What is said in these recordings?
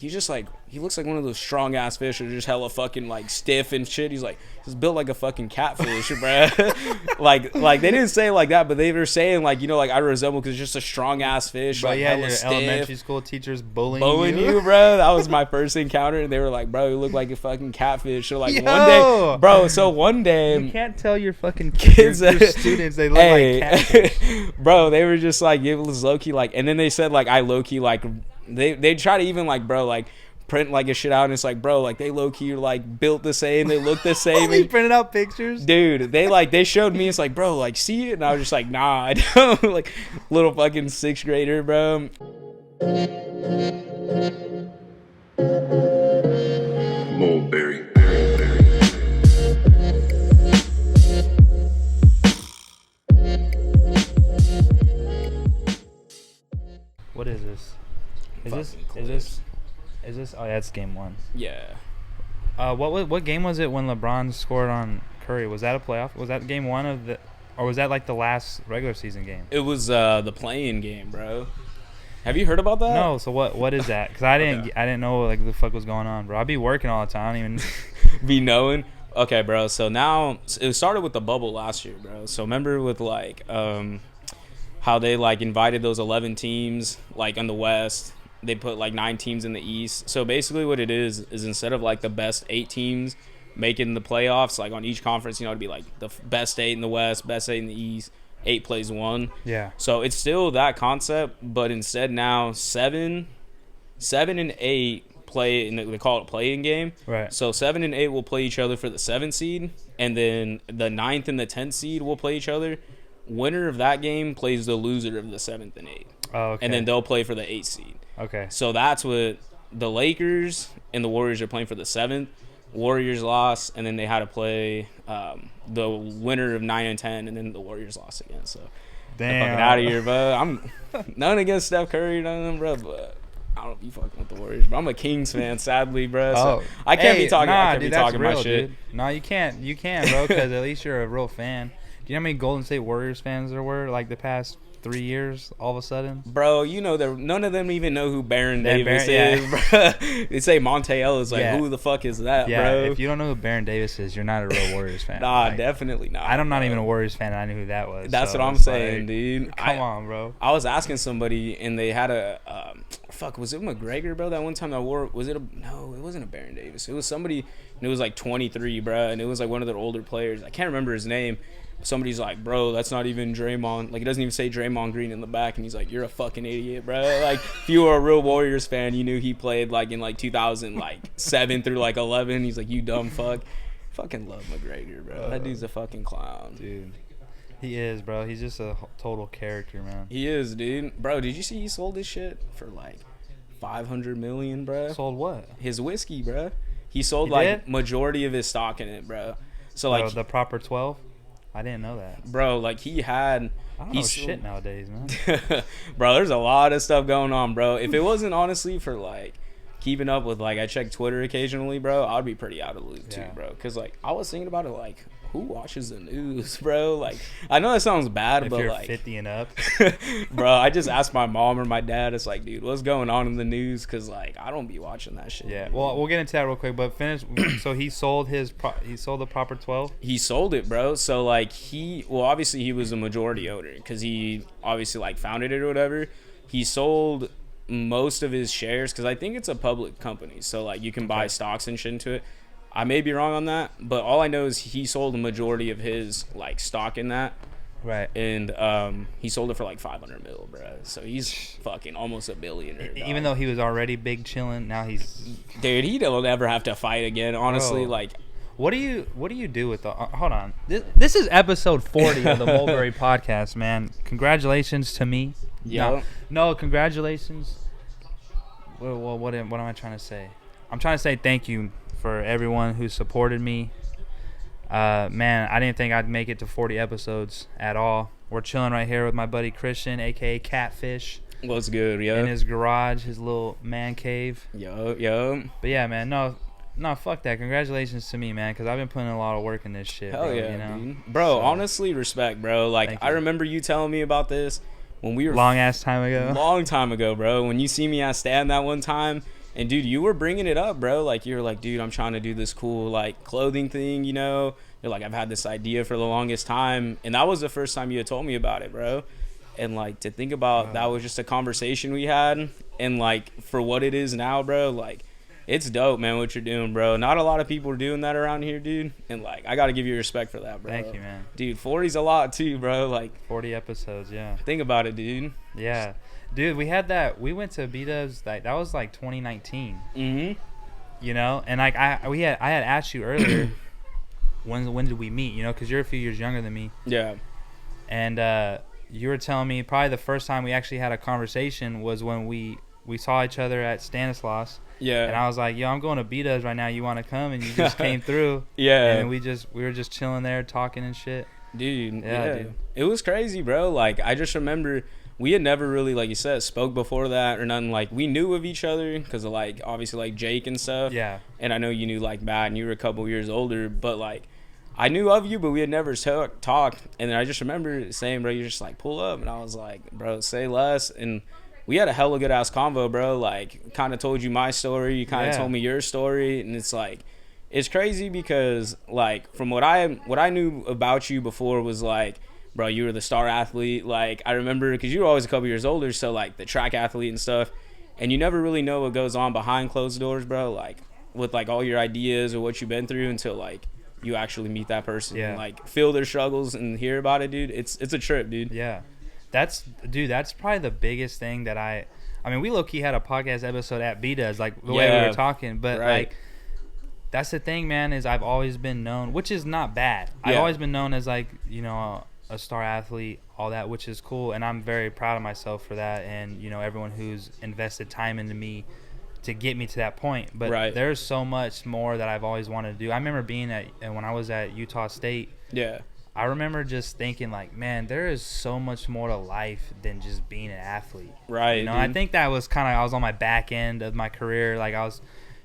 he's just like, he looks like one of those strong ass fish that are just hella fucking like stiff and shit. He's like, he's built like a fucking catfish, bro. like they didn't say it like that, but they were saying like, you know, like I resemble because it's just a strong ass fish. Bro, like yeah, hella your stiff. elementary school teachers bullying you, bro. That was my first encounter, and they were like, bro, you look like a fucking catfish. So like Yo! one day, bro. So one day, you can't tell your fucking kids, your students, they look like catfish. Bro, they were just like, it was low key like, and then they said like I low key like they try to even like, bro, like print like a shit out, and it's like, bro, like they low key like built the same, they look the same. They printed out pictures, dude. They showed me, it's like, bro, like see it, and I was just like, nah, I don't. Like little fucking 6th grader, bro. Mulberry. What is this? Is this? Oh, yeah, it's game 1. Yeah. What game was it when LeBron scored on Curry? Was that a playoff? Was that game 1 of the, or was that like the last regular season game? It was the play-in game, bro. Have you heard about that? No. So what is that? Because I didn't know like the fuck was going on, bro. I'd be working all the time, I don't even be knowing. Okay, bro. So now it started with the bubble last year, bro. So remember with like how they like invited those 11 teams like in the West. They put like 9 teams in the East. So basically what it is instead of like the best 8 teams making the playoffs, like on each conference, you know, it'd be like the best 8 in the West, best 8 in the East, 8 plays 1. Yeah. So it's still that concept, but instead now 7 and 8 play, and they call it play-in game. Right. So 7 and 8 will play each other for the 7th seed, and then the 9th and the 10th seed will play each other. Winner of that game plays the loser of the 7th and 8th. Oh, okay. And then they'll play for the 8th seed. Okay. So that's what the Lakers and the Warriors are playing for the 7th. Warriors lost, and then they had to play the winner of 9 and 10, and then the Warriors lost again. So damn, they're fucking out of here, bro. I'm none against Steph Curry, none of them, bro, but I don't be fucking with the Warriors, bro. I'm a Kings fan, sadly, bro. So I can't be talking. I can't be talking my shit. Dude. No, you can't, bro, because at least you're a real fan. Do you know how many Golden State Warriors fans there were like the past 3 years all of a sudden? Bro, you know, none of them even know who Baron Davis is, bro. They say Monte Ellis, like, who the fuck is that, bro? If you don't know who Baron Davis is, you're not a real Warriors fan. Nah, like, definitely not. I'm not even a Warriors fan, and I knew who that was. That's what I'm saying, dude. Come on, bro. I was asking somebody, and they had a, was it McGregor, bro? That one time no, it wasn't a Baron Davis. It was somebody, and it was like 23, bro, and it was like one of their older players. I can't remember his name. Somebody's like, bro, that's not even Draymond. Like, it doesn't even say Draymond Green in the back. And he's like, you're a fucking idiot, bro. Like, if you were a real Warriors fan, you knew he played, like, in, like, 2007 through, like, 11. He's like, you dumb fuck. Fucking love McGregor, bro. That dude's a fucking clown. Dude. He is, bro. He's just a total character, man. He is, dude. Bro, did you see he sold this shit for, like, $500 million, bro? Sold what? His whiskey, bro. He sold, majority of his stock in it, bro. So, like, the proper 12? I didn't know that. Bro, like, he had... I don't know shit nowadays, man. Bro, there's a lot of stuff going on, bro. If it wasn't, honestly, for, like, keeping up with, like, I check Twitter occasionally, bro, I'd be pretty out of the loop, too, bro. Because, like, I was thinking about it, like, who watches the news, bro? Like, I know that sounds bad, but, you're like... 50 and up. Bro, I just asked my mom or my dad. It's like, dude, what's going on in the news? Because, like, I don't be watching that shit. Yeah, well, we'll get into that real quick, but finish. So he sold the proper 12? He sold it, bro. So, like, obviously he was a majority owner because he obviously, like, founded it or whatever. He sold most of his shares because I think it's a public company. So, like, you can buy stocks and shit into it. I may be wrong on that, but all I know is he sold the majority of his, like, stock in that. Right. And he sold it for, like, $500 million, bro. So he's fucking almost a billionaire, dog. Even though he was already big chilling, now he's... Dude, he don't ever have to fight again, honestly. Bro. Like... What do you do with the... hold on. This is episode 40 of the Mulberry Podcast, man. Congratulations to me. Yeah. No, congratulations. Well, what am I trying to say? I'm trying to say thank you for everyone who supported me. Man, I didn't think I'd make it to 40 episodes at all. We're chilling right here with my buddy Christian, a.k.a. Catfish. What's good, yo? In his garage, his little man cave. Yo. But yeah, man, no, fuck that. Congratulations to me, man, because I've been putting a lot of work in this shit. Hell bro, yeah, you know? dude. Bro, honestly, respect, bro. Like, I remember you telling me about this when we were... Long ass time ago. Long time ago, bro. When you see me at Stand that one time... And dude, you were bringing it up, bro. Like you were like, dude, I'm trying to do this cool like clothing thing, you know. You're like, I've had this idea for the longest time, and that was the first time you had told me about it, bro. And like to think about that was just a conversation we had, and like for what it is now, bro, like it's dope, man, what you're doing, bro. Not a lot of people are doing that around here, dude. And like I gotta give you respect for that, bro. Thank you, man. Dude, 40's a lot too, bro. Like 40 episodes, yeah. Think about it, dude. Yeah. Dude, we went to B-Dubs, like that was like 2019. You know? And like I had asked you earlier when did we meet, you know, cuz you're a few years younger than me. Yeah. And you were telling me probably the first time we actually had a conversation was when we saw each other at Stanislaus. Yeah. And I was like, yo, I'm going to B-Dubs right now. You want to come? And you just came through. Yeah. And we were just chilling there talking and shit. Dude. Yeah, dude. It was crazy, bro. Like, I just remember we had never really, like you said, spoke before that or nothing. Like, we knew of each other because of, like, obviously, like, Jake and stuff. Yeah. And I know you knew, like, Matt, and you were a couple years older. But, like, I knew of you, but we had never talked. And then I just remember saying, bro, you're just like, pull up. And I was like, bro, say less. And we had a hella good ass convo, bro. Like, kind of told you my story. You kind of told me your story. And it's like, it's crazy because, like, from what I knew about you before was like, bro, you were the star athlete. Like, I remember because you were always a couple years older. So, like, the track athlete and stuff. And you never really know what goes on behind closed doors, bro. Like, with, like, all your ideas or what you've been through until, like, you actually meet that person and like feel their struggles and hear about it, dude. It's a trip, dude. Yeah. That's probably the biggest thing that I mean, we low-key had a podcast episode at B-Dubs, like the way we were talking, but like that's the thing, man, is I've always been known, which is not bad. I've always been known as like, you know, a star athlete, all that, which is cool, and I'm very proud of myself for that, and you know, everyone who's invested time into me to get me to that point. But there's so much more that I've always wanted to do. I remember being when I was at Utah State. Yeah. I remember just thinking like, man, there is so much more to life than just being an athlete. Right. You know, dude. I think that was I was on my back end of my career. Like I was,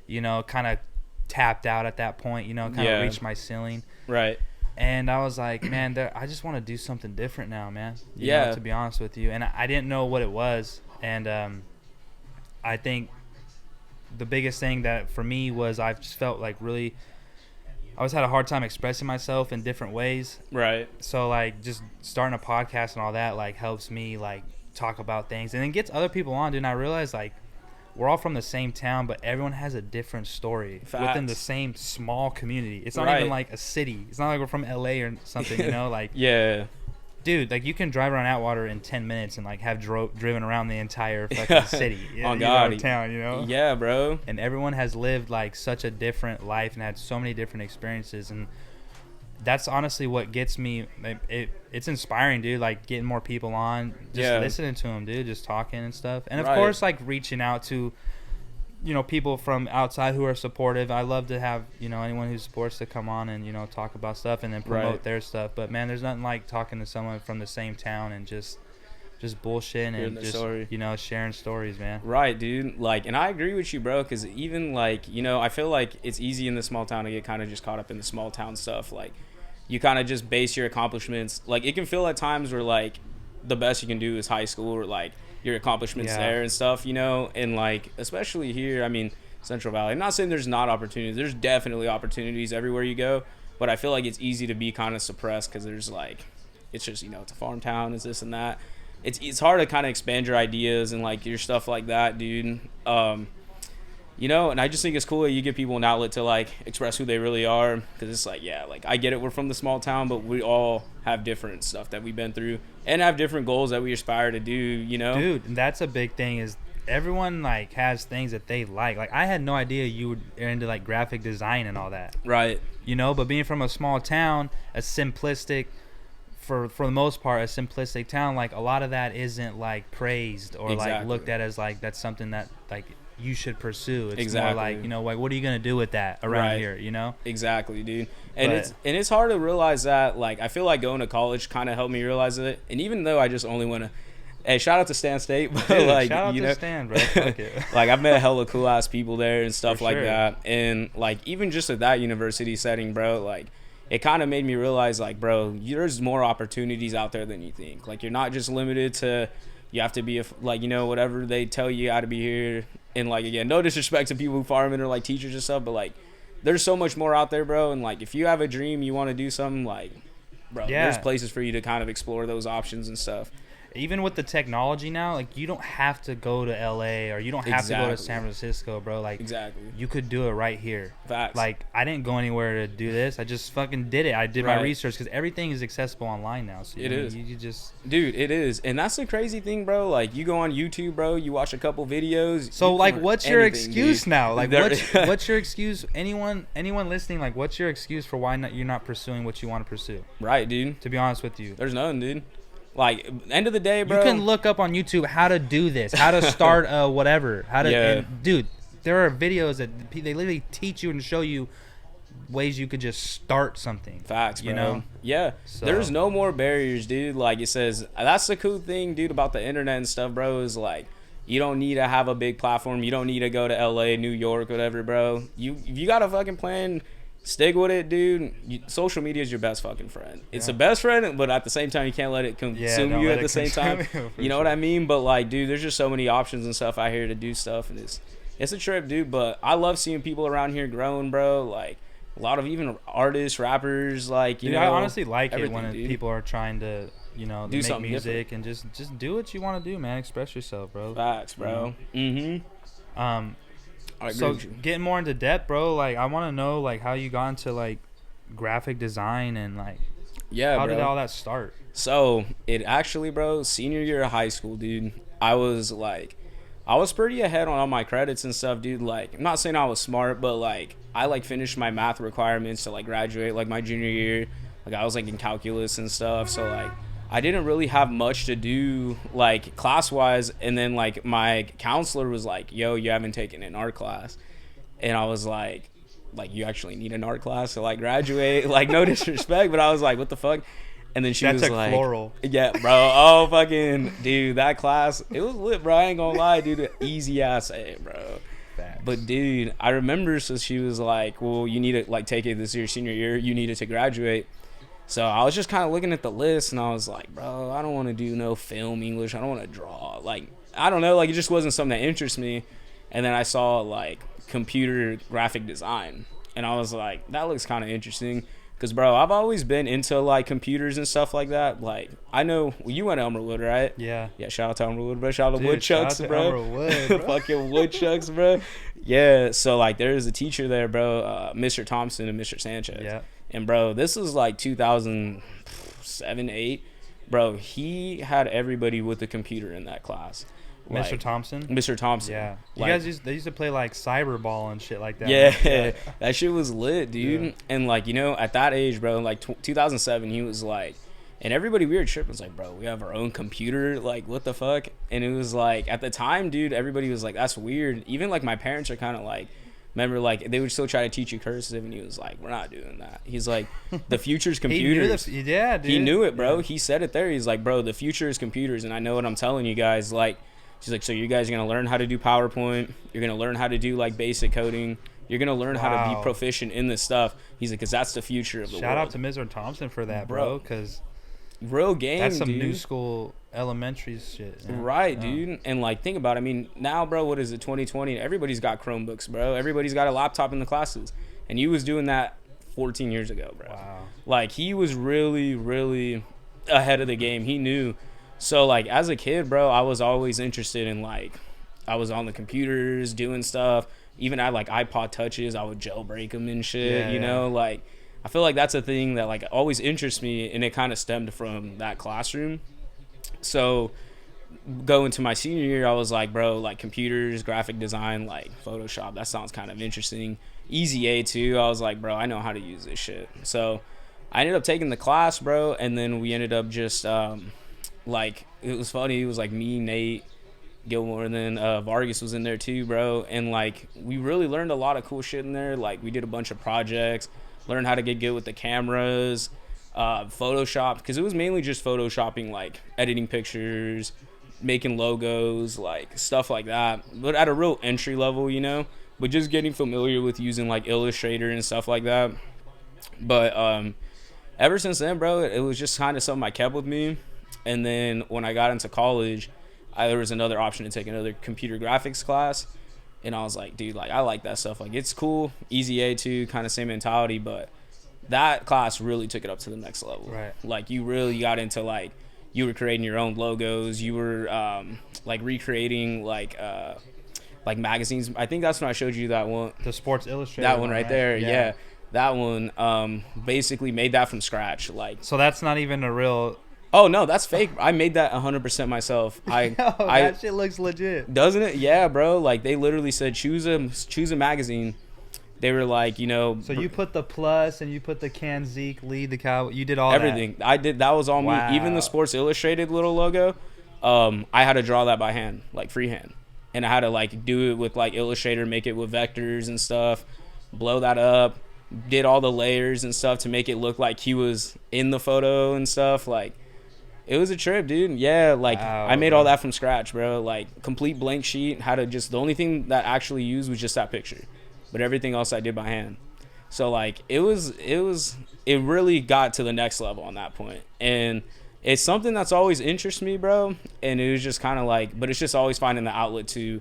you know, kind of tapped out at that point, you know, kind of reached my ceiling. Right. And I was like, man, I just want to do something different now, man. You know, to be honest with you. And I didn't know what it was. And I think the biggest thing that for me was I just felt like really I always had a hard time expressing myself in different ways. Right. So like just starting a podcast and all that like helps me like talk about things and then gets other people on, dude. And I realized like we're all from the same town, but everyone has a different story within the same small community. It's not even like a city. It's not like we're from LA or something, you know, like dude, like you can drive around Atwater in 10 minutes and like have driven around the entire fucking city, town, you know? Yeah, bro. And everyone has lived like such a different life and had so many different experiences, and that's honestly what gets me. It's inspiring, dude. Like getting more people on, just listening to them, dude, just talking and stuff, and of course like reaching out to, you know, people from outside who are supportive. I love to have, you know, anyone who supports to come on and, you know, talk about stuff and then promote their stuff. But man, there's nothing like talking to someone from the same town and just bullshitting and just, you know, sharing stories, man. Right, dude. Like, and I agree with you, bro, because even like, you know, I feel like it's easy in the small town to get kind of just caught up in the small town stuff. Like, you kind of just base your accomplishments. Like, it can feel at times where like the best you can do is high school or like your accomplishments there and stuff, you know, and like especially here, I mean, Central Valley. I'm not saying there's not opportunities. There's definitely opportunities everywhere you go, but I feel like it's easy to be kind of suppressed because there's like, it's just, you know, it's a farm town, it's this and that. It's hard to kind of expand your ideas and like your stuff like that, dude. You know, and I just think it's cool that you give people an outlet to like express who they really are, because it's like, yeah, like I get it, we're from the small town, but we all have different stuff that we've been through and have different goals that we aspire to do, you know? Dude, and that's a big thing is everyone like has things that they like. Like I had no idea you were into like graphic design and all that. Right. You know, but being from a small town, a simplistic, for the most part, a simplistic town, like a lot of that isn't like praised or like looked at as like that's something that like you should pursue. It's more like, you know, like what are you gonna do with that around here, you know? Exactly, dude. And it's hard to realize that. Like I feel like going to college kind of helped me realize it. And even though I just only want to, hey, shout out to Stan State, but dude, like shout out to Stan, bro. Fuck it. Like I've met hella cool ass people there and stuff like that. And like even just at that university setting, bro, like it kind of made me realize like, bro, there's more opportunities out there than you think. Like you're not just limited to, You have to be like, you know, whatever they tell you how to be here. And like, again, no disrespect to people who farming or like teachers and stuff, but like there's so much more out there, bro. And like if you have a dream, you want to do something, like, bro, there's places for you to kind of explore those options and stuff. Even with the technology now, like, you don't have to go to LA or you don't have to go to San Francisco, bro. Like, you could do it right here. Facts. Like, I didn't go anywhere to do this. I just fucking did it. I did my research because everything is accessible online now. So it is. You just, dude, it is. And that's the crazy thing, bro. Like, you go on YouTube, bro, you watch a couple videos. So like, what's your excuse now? Like, what's your excuse? Anyone listening, like, what's your excuse for why you're not pursuing what you want to pursue? Right, dude. To be honest with you, there's none, dude. Like, end of the day, bro. You can look up on YouTube how to do this, how to start whatever, how to. And, dude, there are videos that they literally teach you and show you ways you could just start something. Facts, bro. You know? Yeah. So. There's no more barriers, dude. Like, it says, that's the cool thing, dude, about the internet and stuff, bro, is like, you don't need to have a big platform. You don't need to go to LA, New York, whatever, bro. If you got a fucking plan, stick with it, dude. Social media is your best fucking friend. It's the best friend, but at the same time, you can't let it consume you at the same time. You know what I mean? But like, dude, there's just so many options and stuff out here to do stuff, and it's a trip, dude. But I love seeing people around here growing, bro. Like a lot of even artists, rappers, like you know. I honestly like it when people are trying to, you know, do make music and just do what you want to do, man. Express yourself, bro. Facts, bro. You know? So getting more into depth, bro, like I want to know like how you got into like graphic design and like how did all that start? So it actually, bro, senior year of high school, dude, I was pretty ahead on all my credits and stuff, dude. Like, I'm not saying I was smart, but like I like finished my math requirements to like graduate like my junior year. Like I was like in calculus and stuff, so like I didn't really have much to do like class wise, and then like my counselor was like, yo, you haven't taken an art class. And I was like you actually need an art class to like graduate? Like, no disrespect, but I was like, what the fuck? And then she was like, floral. Yeah, bro. Oh, fucking dude, that class, it was lit, bro. I ain't gonna lie, dude. Easy ass A, bro. Facts. But dude, I remember, so she was like, well, you need to like take it this year, senior year, you needed to graduate. So I was just kind of looking at the list, and I was like, bro, I don't want to do no film English. I don't want to draw. Like, I don't know. Like, it just wasn't something that interests me. And then I saw, like, computer graphic design. And I was like, that looks kind of interesting. Because, bro, I've always been into, like, computers and stuff like that. Like, I know, well, you went to Elmerwood, right? Yeah. Yeah, shout out to Elmerwood, bro. Shout out to Woodchucks, bro. Elmerwood, bro. Fucking Woodchucks, bro. Yeah, so, like, there's a teacher there, bro, Mr. Thompson and Mr. Sanchez. Yeah. And, bro, this was, like, 2007, 8. Bro, he had everybody with a computer in that class. Mr. Like, Thompson? Mr. Thompson. Yeah. Like, you guys used to play, like, cyberball and shit like that. Yeah. That shit was lit, dude. Yeah. And, like, you know, at that age, bro, like, 2007, he was, like, and everybody we were tripping was like, bro, we have our own computer. Like, what the fuck? And it was, like, at the time, dude, everybody was like, that's weird. Even, like, my parents are kind of, like, remember, like, they would still try to teach you cursive, and he was like, we're not doing that. He's like, the future's computers. Yeah, dude. He knew it, bro. Yeah. He said it there. He's like, bro, the future is computers, and I know what I'm telling you guys. Like, she's like, so you guys are going to learn how to do PowerPoint. You're going to learn how to do, like, basic coding. You're going to learn how to be proficient in this stuff. He's like, because that's the future of the world. Shout out to Mr. Thompson for that, bro, because real game, that's some dude. New school elementary shit. Yeah. Right, dude. And, like, think about it. I mean, now, bro, what is it, 2020? Everybody's got Chromebooks, bro. Everybody's got a laptop in the classes. And he was doing that 14 years ago, bro. Wow. Like, he was really, really ahead of the game. He knew. So, like, as a kid, bro, I was always interested in, like, I was on the computers doing stuff. Even I like iPod Touches, I would jailbreak them and shit, you know? Like, I feel like that's a thing that, like, always interests me, and it kind of stemmed from that classroom. So, going to my senior year, I was like, bro, like, computers, graphic design, like, Photoshop, that sounds kind of interesting. Easy A, too. I was like, bro, I know how to use this shit. So, I ended up taking the class, bro, and then we ended up just, like, it was funny. It was, like, me, Nate, Gilmore, and then Vargas was in there too, bro. And like, we really learned a lot of cool shit in there. Like, we did a bunch of projects, learned how to get good with the cameras, Photoshop, because it was mainly just photoshopping, like editing pictures, making logos, like stuff like that, but at a real entry level, you know, but just getting familiar with using like Illustrator and stuff like that. But ever since then, bro, it was just kind of something I kept with me. And then when I got into college, there was another option to take another computer graphics class. And I was like, dude, like, I like that stuff. Like, it's cool. Easy A2, kind of same mentality. But that class really took it up to the next level. Right. Like, you really got into, like, you were creating your own logos. You were, like, recreating, like magazines. I think that's when I showed you that one. The Sports Illustrated. That one right there. Yeah. That one basically made that from scratch. Like, so that's not even a real... Oh, no, that's fake. I made that 100% myself. That shit looks legit. Doesn't it? Yeah, bro. Like, they literally said, choose a magazine. They were like, you know. So you put the plus and you put the Can Zeke, lead the cow. You did all everything. That. I did. That was all Wow. me. Even the Sports Illustrated little logo, I had to draw that by hand, like freehand. And I had to, like, do it with, like, Illustrator, make it with vectors and stuff, blow that up, did all the layers and stuff to make it look like he was in the photo and stuff. Like, it was a trip, dude. Yeah, like, wow, I made all that from scratch, bro. Like, complete blank sheet. The only thing that I actually used was just that picture. But everything else I did by hand. So, like, it really got to the next level on that point. And it's something that's always interested me, bro. And it was just kind of like, but it's just always finding the outlet to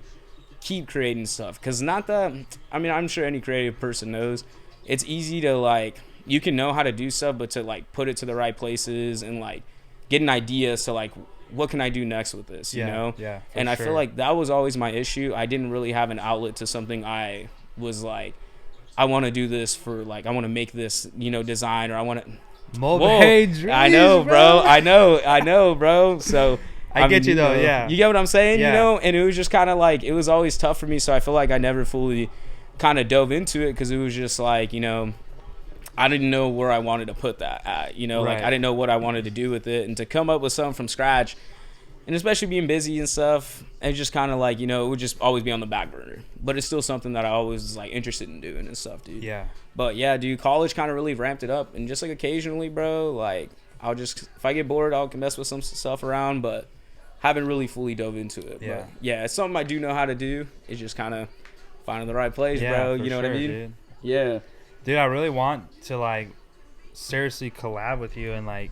keep creating stuff. Because I'm sure any creative person knows, it's easy to, like, you can know how to do stuff, but to, like, put it to the right places and, like, get an idea. So, like, what can I do next with this, you know? Yeah, and I feel like that was always my issue. I didn't really have an outlet to something I was like, I want to do this for, like, I want to make this, you know, design, or I want to. Mulberry dreams, I know, bro. I know, bro. So I get you though. Yeah. You get what I'm saying? Yeah. You know, and it was just kind of like, it was always tough for me. So I feel like I never fully kind of dove into it, because it was just like, you know, I didn't know where I wanted to put that at, you know, Right. like, I didn't know what I wanted to do with it. And to come up with something from scratch, and especially being busy and stuff, it's just kind of like, you know, it would just always be on the back burner. But it's still something that I always was, like, interested in doing and stuff, dude. Yeah. But yeah, dude, college kind of really ramped it up. And just, like, occasionally, bro, like, I'll just, if I get bored, I'll mess with some stuff around, but haven't really fully dove into it. Yeah. But yeah, it's something I do know how to do. It's just kind of finding the right place, bro. You know what I mean? Dude. Yeah. Dude, I really want to, like, seriously collab with you and, like,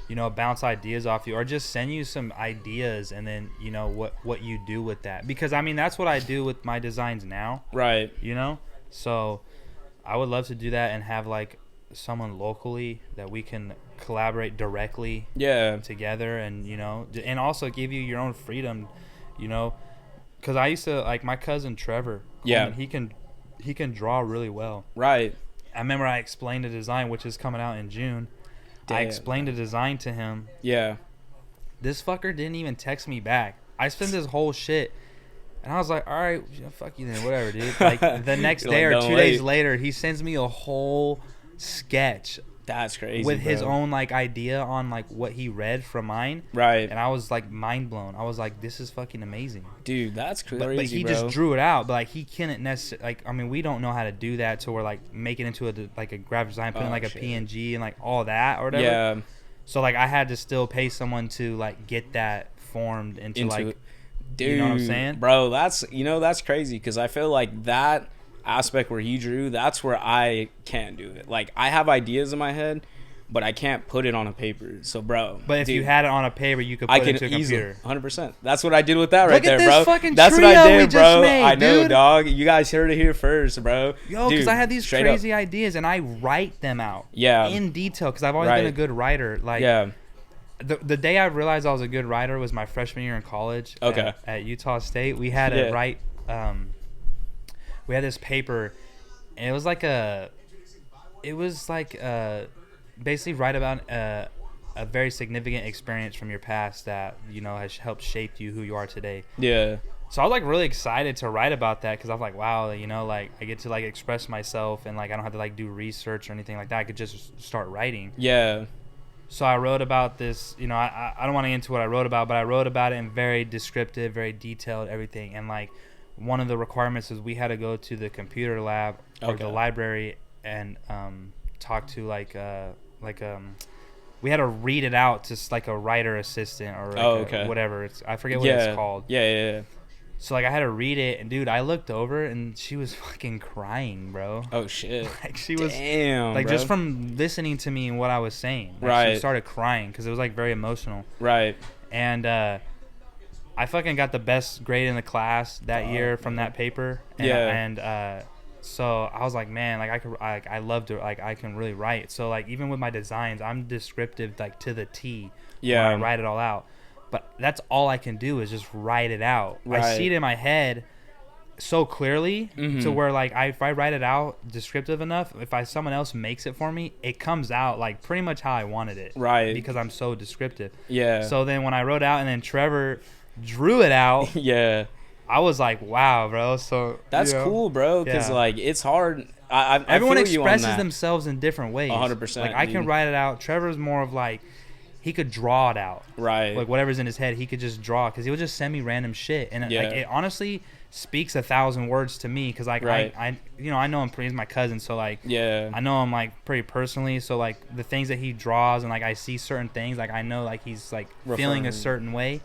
you know, bounce ideas off you, or just send you some ideas, and then, you know, what you do with that. Because, I mean, that's what I do with my designs now. Right. You know? So I would love to do that and have, like, someone locally that we can collaborate directly together, and, you know, and also give you your own freedom, you know? Because I used to, like, my cousin Trevor, Coleman, he can draw really well. Right. I remember I explained a design, which is coming out in June. Damn. I explained a design to him. Yeah. This fucker didn't even text me back. I spent this whole shit, and I was like, all right, fuck you then, whatever, dude. Like, the next day like, or 2 days later, he sends me a whole sketch That's crazy, with his bro. own, like, idea on, like, what he read from mine. Right. And I was, like, mind blown. I was like, this is fucking amazing. Dude, that's crazy, But he bro. just drew it out. But, like, he couldn't necessarily, like, I mean, we don't know how to do that, so we're, like, make it into a graphic design, put in, like, a PNG and, like, all that or whatever. Yeah. So, like, I had to still pay someone to, like, get that formed into like, dude, you know what I'm saying? Bro, that's crazy, because I feel like that aspect where he drew, that's where I can't do it. Like, I have ideas in my head, but I can't put it on a paper. So, bro. But if you had it on a paper, you could put it into a computer. 100%. That's what I did with that right there, Look at bro. this fucking That's what I trio we did, just bro. made, I know, dude. dog. You guys heard it here first, bro. Yo, because I had these straight crazy up. ideas, and I write them out. Yeah. In detail, because I've always Right. been a good writer. Like, Yeah. The day I realized I was a good writer was my freshman year in college. Okay. At Utah State, we had to write. We had this paper, and it was like basically write about a very significant experience from your past that, you know, has helped shape you who you are today. Yeah. So I was, like, really excited to write about that, because I was like, wow, you know, like, I get to, like, express myself, and, like, I don't have to, like, do research or anything like that. I could just start writing. Yeah. So I wrote about this, you know, I don't want to get into what I wrote about, but I wrote about it in very descriptive, very detailed, everything. And, like, one of the requirements is we had to go to the computer lab or the library and talk to, we had to read it out to, like, a writer assistant or whatever. I forget what it's called. Yeah. So, like, I had to read it, and, dude, I looked over, and she was fucking crying, bro. Oh, shit. Like, she was, damn, like, bro. just from listening to me and what I was saying. Like, right. She started crying because it was, like, very emotional. Right. And I fucking got the best grade in the class that year from that paper. And, and so I was like, man, like I love to, like I can really write. So like even with my designs, I'm descriptive like to the T. Yeah. When I write it all out. But that's all I can do is just write it out. Right. I see it in my head so clearly to where like if I write it out descriptive enough, if someone else makes it for me, it comes out like pretty much how I wanted it. Right. Because I'm so descriptive. Yeah. So then when I wrote out and then Trevor drew it out, yeah, I was like, wow, bro. So that's cool, bro. Because like it's hard. Everyone I feel expresses themselves in different ways. 100%. Like I can write it out. Trevor's more of like, he could draw it out. Right. Like whatever's in his head, he could just draw because he would just send me random shit, and like, it honestly speaks 1,000 words to me because like I know him pretty, he's my cousin, so like I know him like pretty personally, so like the things that he draws and like I see certain things, like I know like he's like feeling a certain way,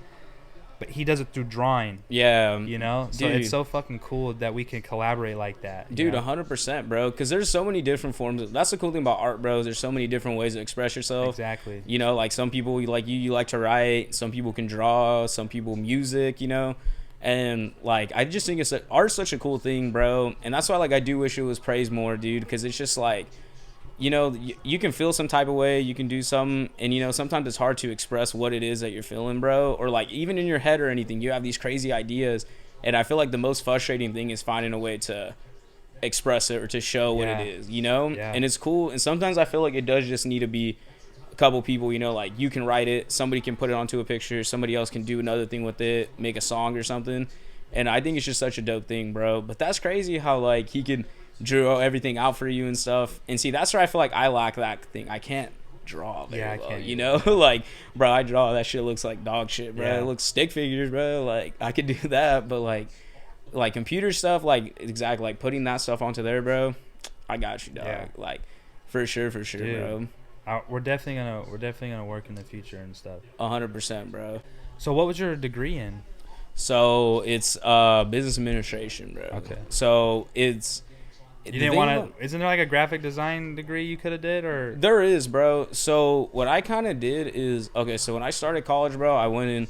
but he does it through drawing. Yeah. You know? So it's so fucking cool that we can collaborate like that. Dude, 100%, bro. Because there's so many different forms. That's the cool thing about art, bro. There's so many different ways to express yourself. Exactly. You know, like some people, like you like to write. Some people can draw. Some people music, you know? And, like, I just think art's such a cool thing, bro. And that's why, like, I do wish it was praised more, dude. Because it's just, like, you know, you can feel some type of way, you can do something, and, you know, sometimes it's hard to express what it is that you're feeling, bro. Or, like, even in your head or anything, you have these crazy ideas, and I feel like the most frustrating thing is finding a way to express it or to show what it is, you know? Yeah. And it's cool, and sometimes I feel like it does just need to be a couple people, you know, like, you can write it, somebody can put it onto a picture, somebody else can do another thing with it, make a song or something, and I think it's just such a dope thing, bro. But that's crazy how, like, he can draw everything out for you and stuff. And see, that's where I feel like I lack that thing. I can't draw very well, you know? Like, bro, I draw, that shit looks like dog shit, bro. It looks stick figures, bro. Like, I could do that, but like computer stuff, like, exactly, like putting that stuff onto there, bro, I got you, dog. Like, for sure, dude, bro. We're definitely gonna work in the future and stuff. 100%, bro. So what was your degree in? So it's business administration, bro. Okay. So it's you didn't want to. Isn't there like a graphic design degree you could have did, or there is, bro? So what I kind of did is so when I started college, bro, I went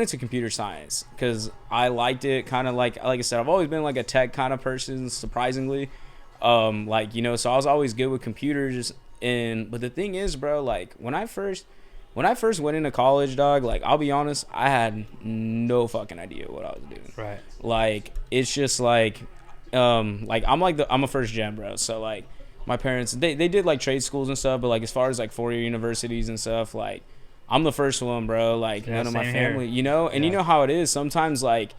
into computer science because I liked it. Kind of like I said, I've always been like a tech kind of person, surprisingly. Like, you know, so I was always good with computers. But the thing is, bro, like when I first went into college, dog, like I'll be honest, I had no fucking idea what I was doing. Right. Like it's just like I'm a first gen, bro. So like my parents, they did like trade schools and stuff, but like as far as like 4-year universities and stuff, like I'm the first one, bro. Like none of my family, you know, and you know how it is sometimes, like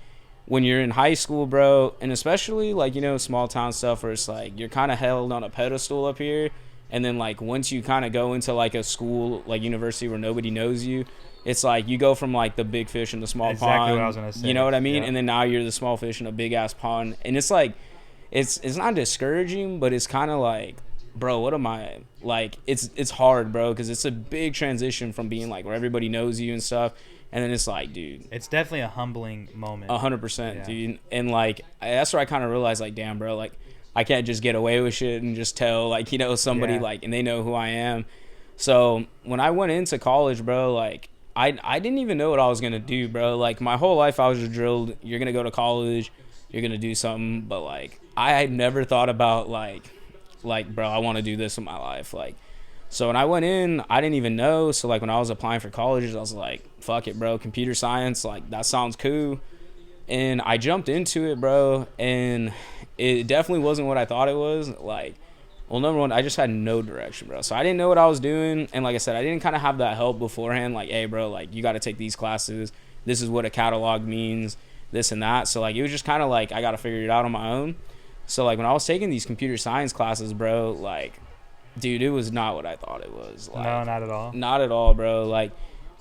when you're in high school, bro, and especially like, you know, small town stuff where it's like you're kind of held on a pedestal up here. And then, like, once you kind of go into, like, a school, like, university where nobody knows you, it's like you go from, like, the big fish in the small pond. Exactly what I was going to say. You know what I mean? Yeah. And then now you're the small fish in a big-ass pond. And it's, like, it's not discouraging, but it's kind of like, bro, what am I? Like, it's hard, bro, because it's a big transition from being, like, where everybody knows you and stuff. And then it's like, dude. It's definitely a humbling moment. 100%, dude. And, like, that's where I kind of realized, like, damn, bro, like, I can't just get away with shit and just tell, like, you know, somebody, like, and they know who I am. So when I went into college, bro, like, I didn't even know what I was going to do, bro. Like, my whole life I was just drilled, you're going to go to college, you're going to do something. But, like, I had never thought about, like, bro, I want to do this in my life. Like, so when I went in, I didn't even know. So, like, when I was applying for colleges, I was like, fuck it, bro, computer science, like, that sounds cool. And I jumped into it, bro, and it definitely wasn't what I thought it was. Like, well, number one, I just had no direction, bro. So I didn't know what I was doing. And like I said, I didn't kind of have that help beforehand. Like, hey, bro, like, you got to take these classes. This is what a catalog means, this and that. So, like, it was just kind of like I got to figure it out on my own. So, like, when I was taking these computer science classes, bro, like, dude, it was not what I thought it was. Like, no, not at all. Not at all, bro. Like,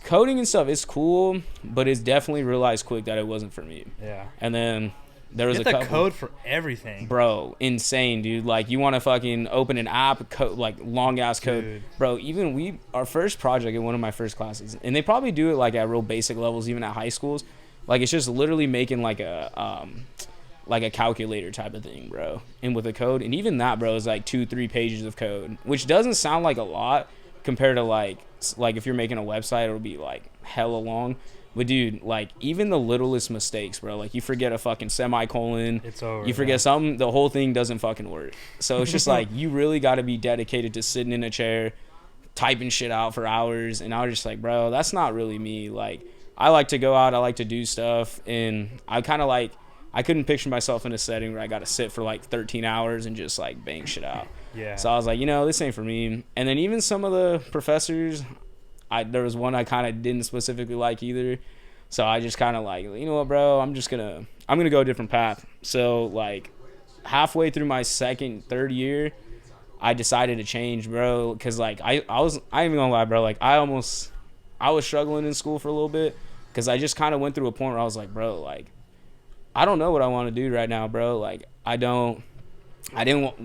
coding and stuff is cool, but it's definitely realized quick that it wasn't for me. Yeah. And then there was a couple, code for everything, bro. Insane, dude. Like, you want to fucking open an app, like long ass code, dude. Bro. Even our first project in one of my first classes, and they probably do it like at real basic levels, even at high schools. Like, it's just literally making like a calculator type of thing, bro. And with a code, and even that, bro, is like 2-3 pages of code, which doesn't sound like a lot compared to like if you're making a website, it'll be like hella long. But dude, like even the littlest mistakes, bro, like you forget a fucking semicolon, It's over. you forget something, the whole thing doesn't fucking work. So it's just like you really got to be dedicated to sitting in a chair, typing shit out for hours. And I was just like, bro, that's not really me. Like I like to go out, I like to do stuff, and I kind of like I couldn't picture myself in a setting where I got to sit for like 13 hours and just like bang shit out. Yeah. So I was like, this ain't for me. And then even some of the professors, there was one I kind of didn't specifically like either. So I just kind of like, you know what, bro, I'm gonna go a different path. So like halfway through my third year, I decided to change, bro, because like I ain't even gonna lie, bro, like I was struggling in school for a little bit because I just kind of went through a point where I was like, bro, like I don't know what I want to do right now, bro. Like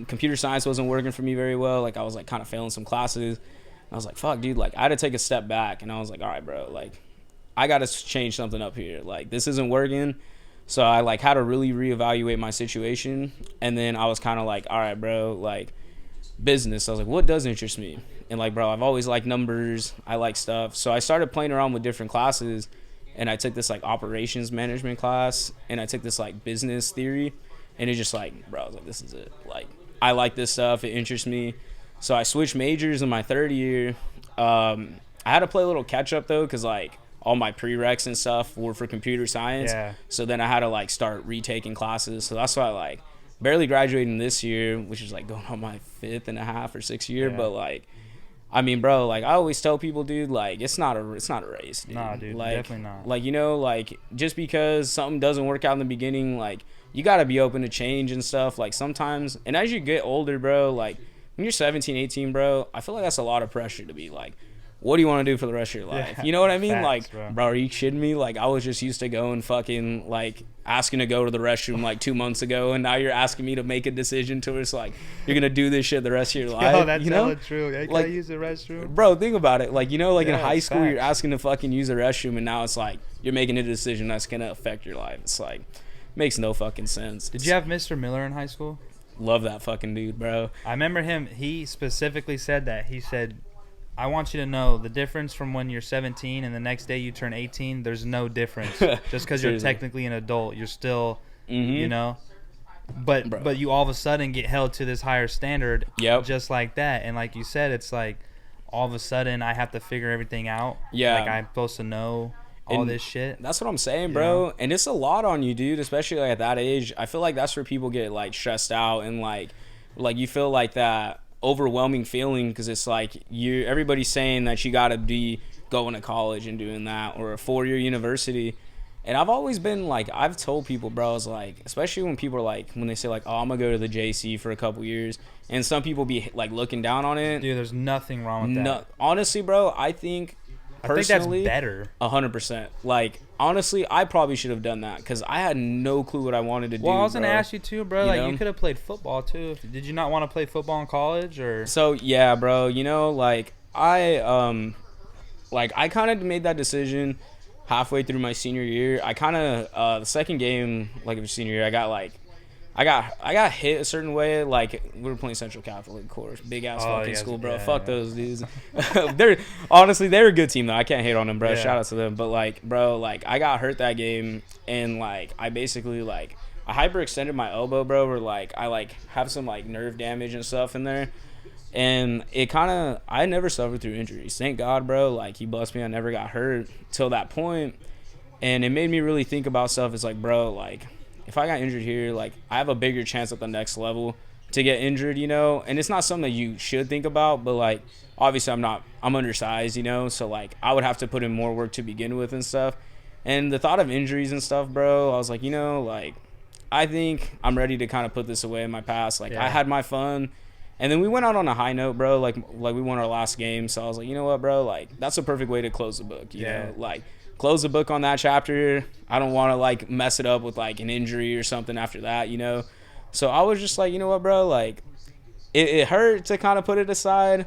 computer science wasn't working for me very well. Like I was like kind of failing some classes. I was like, fuck, dude, like I had to take a step back, and I was like, all right, bro, like I got to change something up here. Like this isn't working. So I like had to really reevaluate my situation. And then I was kind of like, all right, bro, like business. I was like, what does interest me? And like, bro, I've always liked numbers. I like stuff. So I started playing around with different classes. And I took this like operations management class, and I took this like business theory, and it just like, bro, I was like, this is it. Like, I like this stuff. It interests me. So I switched majors in my third year. I had to play a little catch up though, because like all my prereqs and stuff were for computer science. Yeah. So then I had to like start retaking classes. So that's why I like barely graduating this year, which is like going on my 5th and a half or 6th year. Yeah. But like, I mean, bro, like I always tell people, dude, like it's not a race, dude. Nah, dude, like, definitely not. Like, like just because something doesn't work out in the beginning, like you got to be open to change and stuff. Like sometimes, and as you get older, bro, like when you're 17, 18, bro, I feel like that's a lot of pressure to be like, what do you want to do for the rest of your life? Yeah, You know what I mean? facts, Like, bro, are you kidding me? Like, I was just used to going fucking, like, asking to go to the restroom, like, 2 months ago, and now you're asking me to make a decision to where it's like, you're going to do this shit the rest of your life. Oh, that's you know? hella true. Hey, can Like, I use the restroom? Bro, think about it. Like, like in Yeah, high school, you're facts. asking to fucking use the restroom, and now it's like, you're making a decision that's going to affect your life. It's like, makes no fucking sense. Did you have Mr. Miller in high school? Love that fucking dude, bro. I remember him. He specifically said that. He said, I want you to know the difference from when you're 17 and the next day you turn 18. There's no difference. Just because you're Seriously. technically an adult, you're still, Mhm. But Bro. but you all of a sudden get held to this higher standard. Yep. Just like that. And like you said, it's like all of a sudden I have to figure everything out. Yeah. Like I'm supposed to know all And this shit. That's what I'm saying, You bro. know? And it's a lot on you, dude, especially like at that age. I feel like that's where people get like stressed out and like you feel like that overwhelming feeling because it's like everybody's saying that you got to be going to college and doing that or a 4-year university. And I've always been like, I've told people, bro, I was like, especially when people are like, when they say like, oh, I'm gonna go to the JC for a couple years, and some people be like looking down on it. Dude, there's nothing wrong with that. No, honestly, bro, I think I think that's personally, better. 100%. Like, honestly, I probably should have done that because I had no clue what I wanted to do. Well, I was gonna bro. ask you too, bro. You Like, know? you could have played football too. Did you not want to play football in college, or? So yeah, bro. Like I kind of made that decision halfway through my senior year. I kind of the second game like of senior year, I got hit a certain way. Like we were playing Central Catholic, of course, big ass Oh, fucking yes, school, bro. yeah, Fuck yeah. those dudes. They're honestly they're a good team though. I can't hate on them, bro. Yeah. Shout out to them. But like, bro, like I got hurt that game, and like I basically like I hyperextended my elbow, bro. Where like I like have some like nerve damage and stuff in there. And it kind of, I never suffered through injuries. Thank God, bro. Like, he blessed me. I never got hurt till that point. And it made me really think about stuff. It's like, bro, like, if I got injured here, like, I have a bigger chance at the next level to get injured, And it's not something that you should think about. But, like, obviously I'm undersized, So, like, I would have to put in more work to begin with and stuff. And the thought of injuries and stuff, bro, I was like, like, I think I'm ready to kind of put this away in my past. Like, Yeah. I had my fun. And then we went out on a high note, bro. Like we won our last game. So I was like, you know what, bro? Like, that's a perfect way to close the book, you know? Like, close the book on that chapter. I don't want to, like, mess it up with, like, an injury or something after that, So I was just like, you know what, bro? Like, it hurt to kind of put it aside,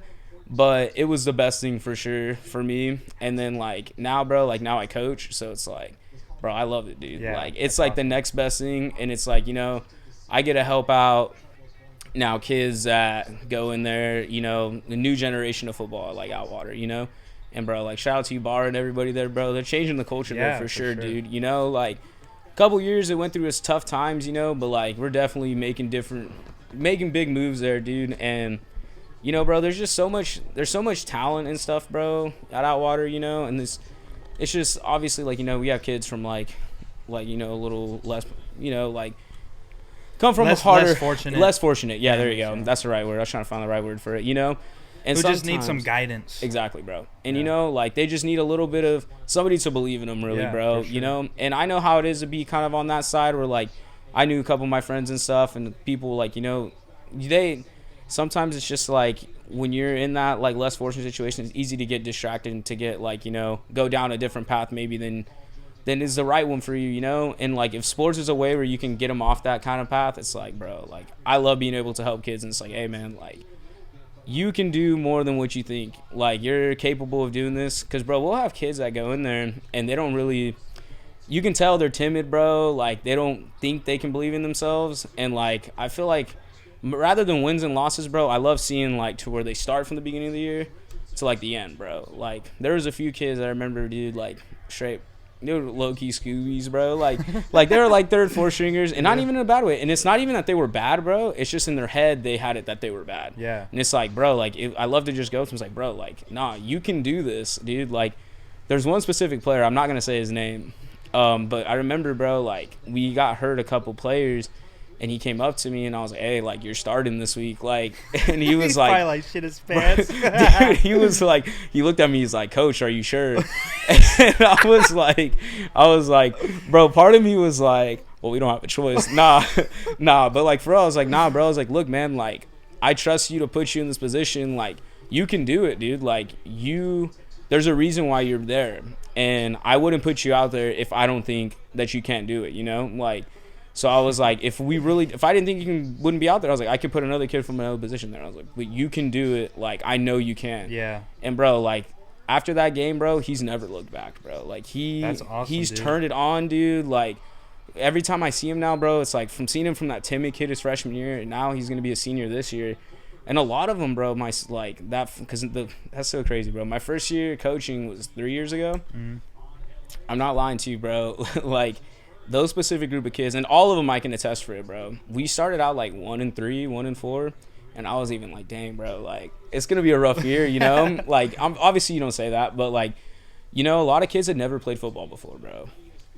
but it was the best thing for sure for me. And then, like, now, bro, like, now I coach. So it's like, bro, I love it, dude. Yeah, like, it's, that's like, awesome. the next best thing. And it's like, I get to help out now kids that go in there, the new generation of football, like Outwater, And bro, like shout out to you, Bar, and everybody there, bro. They're changing the culture there for sure, dude. You know, like a couple years it went through its tough times, you know, but like we're definitely making big moves there, dude. And you know, bro, there's so much talent and stuff, bro, at Outwater, you know, and it's just obviously like, you know, we have kids from like you know, a little less, you know, like come from a harder, less fortunate. Yeah, there you go. That's the right word. I was trying to find the right word for it, you know. And who just need some guidance. Exactly, bro. And you know, like they just need a little bit of somebody to believe in them, really, bro. Sure. You know, and I know how it is to be kind of on that side where like I knew a couple of my friends and stuff, and people like, you know, sometimes it's just like when you're in that like less fortunate situation, it's easy to get distracted and to get like, you know, go down a different path maybe than is the right one for you, you know. And like if sports is a way where you can get them off that kind of path, it's like, bro, like I love being able to help kids, and it's like, hey man, like you can do more than what you think. Like you're capable of doing this, because bro, we'll have kids that go in there and they don't really, you can tell they're timid, bro. Like they don't think they can believe in themselves. And like I feel like rather than wins and losses, bro, I love seeing like to where they start from the beginning of the year to like the end, bro. Like there was a few kids I remember, dude, like straight, they were low-key Scoobies, bro. Like they were like third, fourth stringers, and not even in a bad way. And it's not even that they were bad, bro. It's just in their head they had it that they were bad. Yeah. And it's like, bro, like I love to just go to them. It's like, bro, like, nah, you can do this, dude. Like there's one specific player, I'm not gonna say his name, but I remember, bro, like we got hurt a couple players. And he came up to me, and I was like, "Hey, like you're starting this week," like, and he was like, probably like shit his pants. Dude, he was like, he looked at me, he's like, "Coach, are you sure?" And I was like, bro, part of me was like, "Well, we don't have a choice." Nah, but like for real, I was like, "Nah, bro," I was like, "Look, man, like I trust you to put you in this position, like you can do it, dude. Like there's a reason why you're there, and I wouldn't put you out there if I don't think that you can't do it, you know, like." So I was like, if I didn't think you wouldn't be out there, I was like, I could put another kid from another position there. I was like, but you can do it. Like, I know you can. Yeah. And bro, like after that game, bro, he's never looked back, bro. Like that's awesome, he's dude. Turned it on, dude. Like every time I see him now, bro, it's like from seeing him from that timid kid his freshman year, and now he's gonna be a senior this year. And a lot of them, bro, that's so crazy, bro. My first year coaching was 3 years ago. Mm-hmm. I'm not lying to you, bro. Like. Those specific group of kids, and all of them I can attest for it, bro. We started out like 1-3, 1-4, and I was even like, dang, bro, like it's gonna be a rough year, you know. Like obviously you don't say that, but like, you know, a lot of kids had never played football before, bro.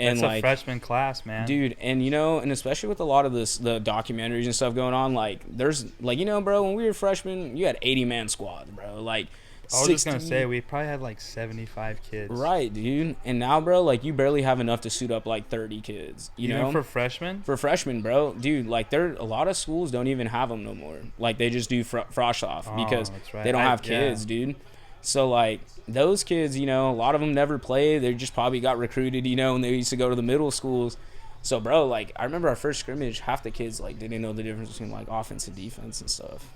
And it's like a freshman class, man, dude. And you know, and especially with a lot of the documentaries and stuff going on, like there's like, you know, bro, when we were freshmen, you had 80-man squads, bro. Like I was just going to say, we probably had like 75 kids. Right, dude. And now, bro, like you barely have enough to suit up like 30 kids. You know? For freshmen? For freshmen, bro. Dude, like a lot of schools don't even have them no more. Like they just do frosh off because they don't have kids, dude. So like those kids, you know, a lot of them never play. They just probably got recruited, you know, and they used to go to the middle schools. So, bro, like I remember our first scrimmage, half the kids like didn't know the difference between like offense and defense and stuff.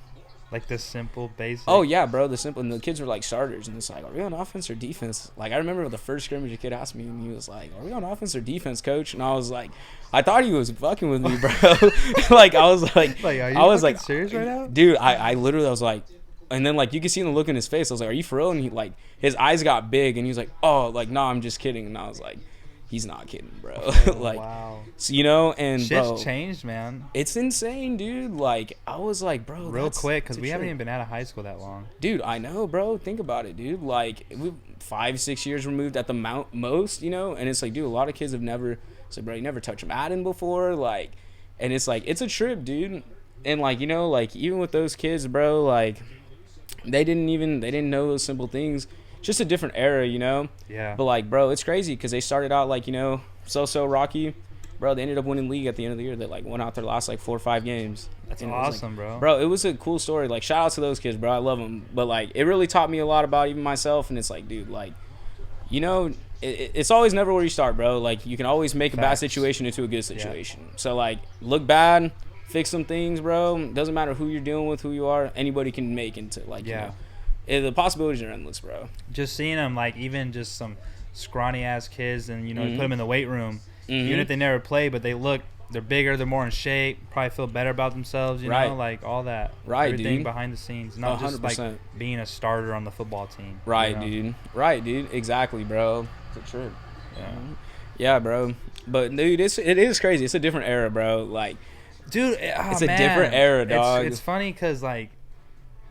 Like the simple basic. Oh yeah, bro, the simple. And the kids were like starters, and it's like, are we on offense or defense? Like I remember the first scrimmage, a kid asked me, and he was like, "Are we on offense or defense, coach?" And I was like, I thought he was fucking with me, bro. Like I was like, are you serious right now, dude? I literally was like, and then like you could see the look in his face. I was like, "Are you for real?" And he like his eyes got big, and he was like, "Oh, like no, I'm just kidding." And I was like, he's not kidding, bro. Like, wow. So, you know, and shit's bro, changed, man. It's insane, dude. Like, I was like, bro, real quick, because we haven't even been out of high school that long. Dude, I know, bro. Think about it, dude. Like, we 5-6 years removed at the most, you know. And it's like, dude, a lot of kids have never said, bro, you never touched Madden before, like, and it's like, it's a trip, dude. And like, you know, like even with those kids, bro, like, they didn't know those simple things. Just a different era, you know? Yeah. But, like, bro, it's crazy because they started out, like, you know, so rocky. Bro, they ended up winning league at the end of the year. They, like, went out their last, like, 4 or 5 games. That's awesome, like, bro. Bro, it was a cool story. Like, shout out to those kids, bro. I love them. But, like, it really taught me a lot about even myself. And it's like, dude, like, you know, it's always never where you start, bro. Like, you can always make a bad situation into a good situation. Yeah. So, like, look bad, fix some things, bro. Doesn't matter who you're dealing with, who you are. Anybody can make into, like, you know. The possibilities are endless, bro. Just seeing them, like, even just some scrawny ass kids, and you know, you put them in the weight room, even if they never play, but they look they're bigger, they're more in shape, probably feel better about themselves, you know, like all that. Right, everything dude. behind the scenes, not 100%. Just like being a starter on the football team. Right, you know? dude. Right, dude. Exactly, bro. It's a trip. Yeah. Yeah, bro. But dude, it is crazy. It's a different era, bro. Like, dude, it's a different era, dog. It's funny because like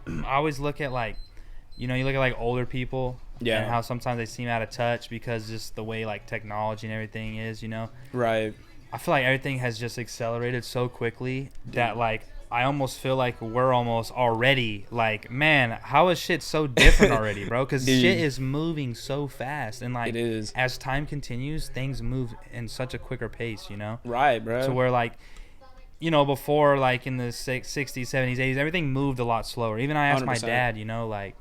I always look at like, you know, you look at like older people. Yeah. And how sometimes they seem out of touch because just the way like technology and everything is, you know. Right. I feel like everything has just accelerated so quickly that like I almost feel like we're almost already like, man, how is shit so different already, bro? Because shit is moving so fast, and like it is. As time continues, things move in such a quicker pace, you know. Right, bro. So we're like, you know, before like in the 60s, 70s, 80s, everything moved a lot slower. Even I asked 100%. My dad, you know, like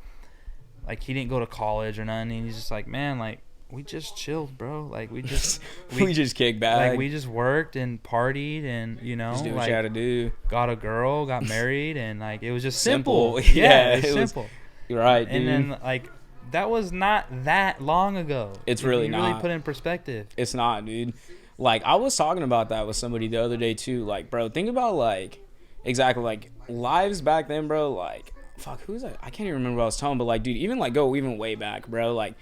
he didn't go to college or nothing. And he's just like, man, like we just chilled, bro. Like we just we just kicked back. Like we just worked and partied and, you know, just do what like you had to do. Got a girl, got married, and like it was just simple. Yeah, it's simple. You're right, dude. And then like that was not that long ago. It's really not. Really put in perspective. It's not, dude. Like I was talking about that with somebody the other day too. Like, bro, think about like exactly like lives back then, bro. Like, fuck, who's that? I can't even remember what I was telling, but like, dude, even like go even way back, bro. Like,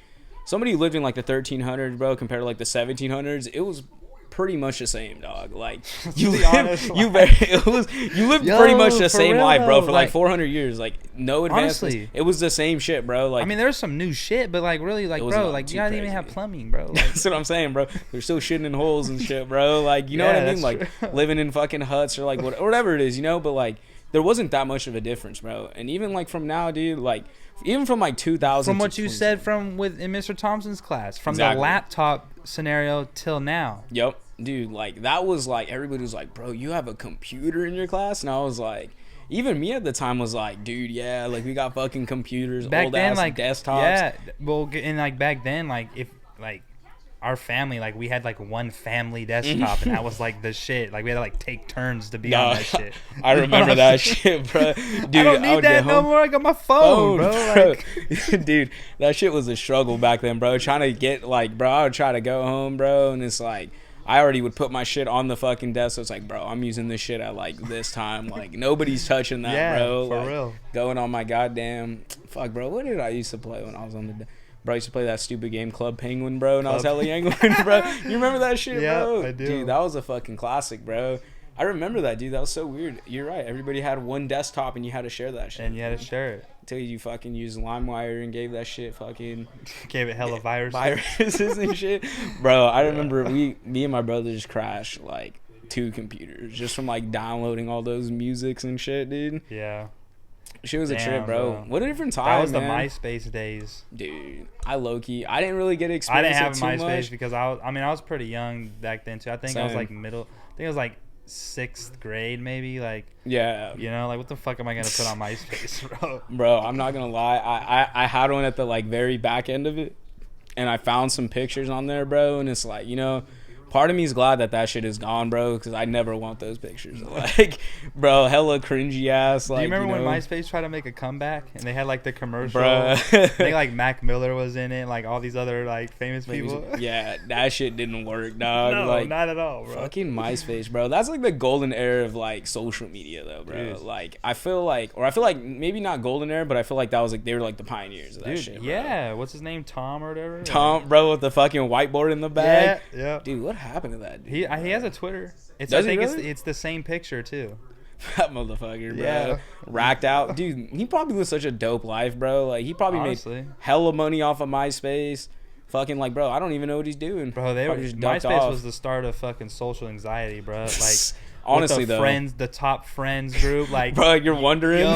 somebody who lived in like the 1300s, bro, compared to like the 1700s, it was pretty much the same, dog. Like, you lived pretty much the same life, bro, for like 400 years. Like, no advancements. Honestly, it was the same shit, bro. Like, I mean, there's some new shit, but like, really, like, bro, like, you don't even have plumbing, bro. Like, that's what I'm saying, bro. They're still shitting in holes and shit, bro. Like, you know what I mean? Like, living in fucking huts or like whatever it is, you know. But like, there wasn't that much of a difference, bro. And even like from now, dude, like even from like 2000. From what you said in Mr. Thompson's class, from the laptop scenario till now. Yep, dude. Like that was like everybody was like, bro, you have a computer in your class, and I was like. Even me at the time was like, dude, yeah, like we got fucking computers, back old then, ass like, desktops. Yeah, well, and like back then, like if like our family, like we had like one family desktop, and that was like the shit. Like we had to like take turns to be on that shit. I remember that shit, bro. Dude, I don't need that no more. I got my phone, bro. Like, dude, that shit was a struggle back then, bro. Trying to get like, bro, I would try to go home, bro, and it's like. I already would put my shit on the fucking desk. So it's like, bro, I'm using this shit at like this time. Like nobody's touching that, bro. For like, real. Going on my goddamn fuck, bro. What did I used to play when I was on the bro? I used to play that stupid game Club Penguin, bro, and I was hella young, bro. You remember that shit, bro? I do. Dude, that was a fucking classic, bro. I remember that, dude. That was so weird. You're right. Everybody had one desktop and you had to share that shit. And you had to share it. Until you fucking used LimeWire and gave that shit fucking... Gave it hella viruses and shit. Bro, I remember me and my brother just crashed like 2 computers just from like downloading all those musics and shit, dude. Yeah. Shit was a trip, bro. What a different time, That was man. the MySpace days. Dude, I low-key... I didn't really get exposed I didn't have too MySpace much. Because I was pretty young back then, too. I think I was like I think I was like 6th grade maybe, like, yeah, you know, like what the fuck am I gonna put on MySpace, bro? I'm not gonna lie, I had one at the like very back end of it, and I found some pictures on there, bro, and it's like, you know, part of me is glad that shit is gone, bro, because I never want those pictures. Like, bro, hella cringy ass. Like, do you remember when MySpace tried to make a comeback and they had like the commercial? Bro. I think like Mac Miller was in it, like all these other like famous people. Yeah, that shit didn't work, dog. No, like, not at all, bro. Fucking MySpace, bro. That's like the golden era of like social media, though, bro. Dude. Like, I feel like maybe not golden era, but I feel like that was like they were like the pioneers of that shit, bro. Yeah, what's his name? Tom or whatever. Tom, bro, with the fucking whiteboard in the bag. Yeah. Dude, what happened to that dude? He has a Twitter. I think it's the same picture too. That motherfucker, bro. Yeah. Racked out. Dude, he probably lived such a dope life, bro. Like, he probably made hella money off of MySpace. Fucking, like, bro, I don't even know what he's doing. Bro, MySpace was the start of fucking social anxiety, bro. Like, honestly, the top friends group. Like, bro, you're wondering.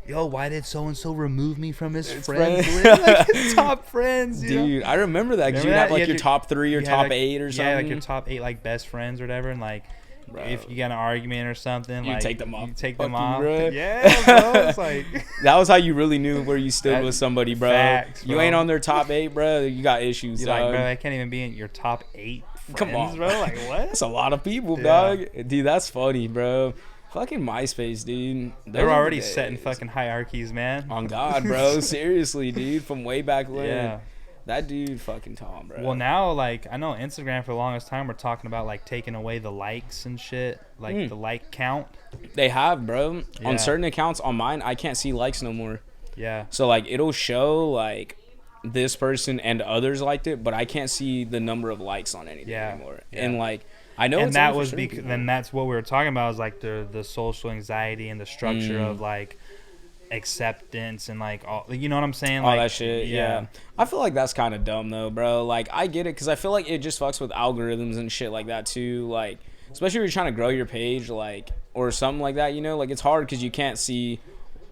Yo, why did so-and-so remove me from his friends list? Like, top friends, dude. I remember that. Because you'd have, like, your top 3 or top 8 or something. Yeah, like your top 8, like, best friends or whatever. And, like, bro, if you got an argument or something, you like, take them off. You take them off. Bro. Yeah, bro. It's like... That was how you really knew where you stood with somebody, bro. Facts, bro. You ain't on their top 8, bro. You got issues, You're like, bro, I can't even be in your top 8 friends, come on, bro. Like, what? That's a lot of people, dog. Dude, that's funny, bro. Fucking MySpace, dude. They were already setting fucking hierarchies, man. On God, bro. Seriously, dude. From way back when. Yeah. That dude fucking Tom, bro. Well, now, like, I know Instagram for the longest time we're talking about, like, taking away the likes and shit. Like, the like count. They have, bro. Yeah. On certain accounts, on mine, I can't see likes no more. Yeah. So, like, it'll show, like, this person and others liked it, but I can't see the number of likes on anything anymore. Yeah. And, like, I know And it's that on was for because sure, then that's what we were talking about is, like, the social anxiety and the structure of, like, acceptance and, like, all, you know what I'm saying? All Like, that shit, yeah. I feel like that's kind of dumb, though, bro. Like, I get it, because I feel like it just fucks with algorithms and shit like that, too. Like, especially if you're trying to grow your page, like, or something like that, you know? Like, it's hard because you can't see...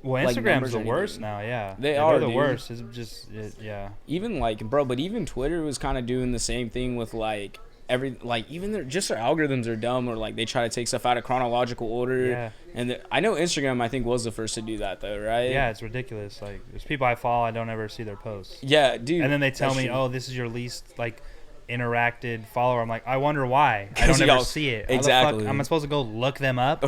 Well, like, Instagram's numbers the or worst anything. now, yeah. They're the dude. worst. It's just, yeah. Even, like, bro, but even Twitter was kind of doing the same thing with, like... even their algorithms are dumb, or like they try to take stuff out of chronological order. Yeah. And I know Instagram, I think, was the first to do that, though, right? Yeah, it's ridiculous. Like, there's people I follow, I don't ever see their posts. Yeah, dude. And then they tell me, true. oh, this is your least, like, interacted follower. I'm like, I wonder why. I 'Cause don't ever y'all- see it. exactly. How the fuck am I supposed to go look them up?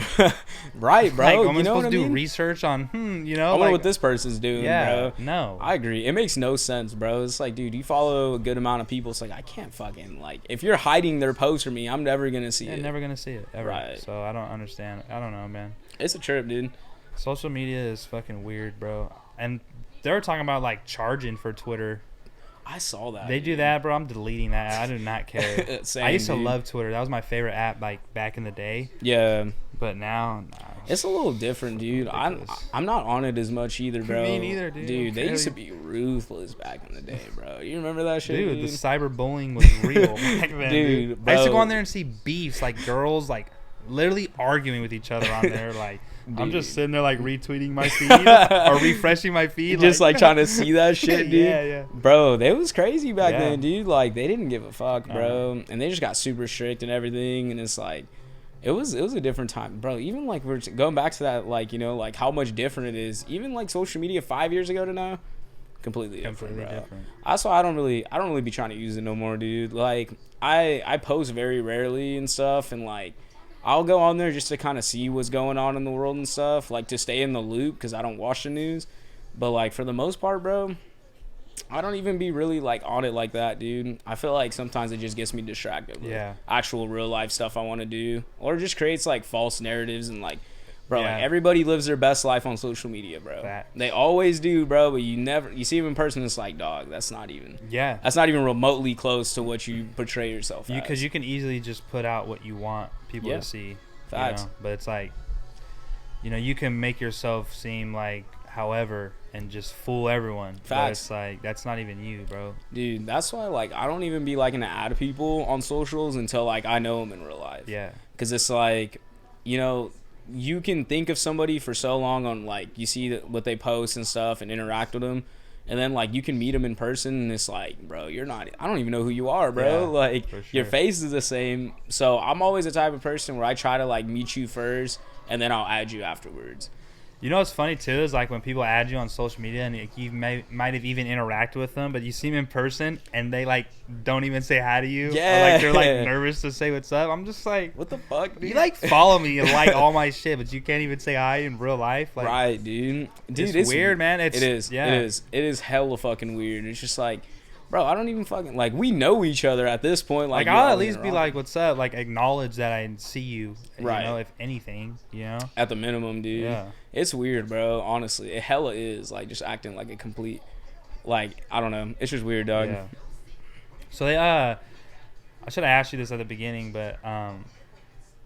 Right, bro. Like, am I you know what supposed I to do mean? research on, you know? I wonder like, what this person's doing, yeah, bro. no. I agree. It makes no sense, bro. It's like, dude, you follow a good amount of people. It's like, I can't fucking, like, if you're hiding their post from me, I'm never going to see Yeah, it. never going to see it, ever. Right. So I don't understand. I don't know, man. It's a trip, dude. Social media is fucking weird, bro. And they were talking about, like, charging for Twitter. I saw that. They do that, bro. I'm deleting that. I do not care. Same, I used to dude. love Twitter. That was my favorite app, like, back in the day. Yeah. But now, nah. It's a little different, dude. I'm not on it as much either, bro. Me neither, dude. Dude, they Okay. used to be ruthless back in the day, bro. You remember that shit, Dude, dude? the cyberbullying was real back then, Dude, I used to bro. go on there and see beefs, like girls, like literally arguing with each other on there. Like, I'm just sitting there, like retweeting my feed or refreshing my feed, Just like trying to see that shit, dude. Yeah. Bro, they was crazy back Yeah. then, dude. Like, they didn't give a fuck, bro. And they just got super strict and everything. And it's like, it was a different time, bro. Even like we're going back to that, like, you know, like how much different it is. Even like social media 5 years ago to now, completely different, bro. That's why I don't really be trying to use it no more, dude. Like, I post very rarely and stuff, and like I'll go on there just to kind of see what's going on in the world and stuff, like to stay in the loop because I don't watch the news. But like for the most part, bro, I don't even be really like on it like that, dude. I feel like sometimes it just gets me distracted with actual real life stuff I want to do, or just creates like false narratives and like, bro, like everybody lives their best life on social media, bro. They always do, bro. But you see them in person, it's like, dog, that's not even remotely close to what you portray yourself as. Because you can easily just put out what you want people to see. Facts. You know? But it's like, you know, you can make yourself seem like however and just fool everyone. Facts. But it's like, that's not even you, bro. Dude, that's why like I don't even be liking to add people on socials until like I know them in real life. Yeah. Because it's like, you know, you can think of somebody for so long on like you see what they post and stuff and interact with them, and then like you can meet them in person and it's like, bro, I don't even know who you are, bro. Like your face is the same. So I'm always the type of person where I try to like meet you first and then I'll add you afterwards. You know what's funny too is like when people add you on social media and you might have even interacted with them, but you see them in person and they like don't even say hi to you. Yeah. Or like they're like nervous to say what's up. I'm just like, what the fuck, dude? You like follow me and like all my shit, but you can't even say hi in real life. Like, right, dude. It's weird, man. It is. It is hella fucking weird. It's just like, bro, I don't even fucking like. We know each other at this point. Like I'll at least be like, "What's up?" Like acknowledge that I see you. Right. You know, if anything, you know. At the minimum, dude. Yeah. It's weird, bro. Honestly, it hella is like just acting like a complete, like I don't know. It's just weird, dog. Yeah. So I should have asked you this at the beginning, but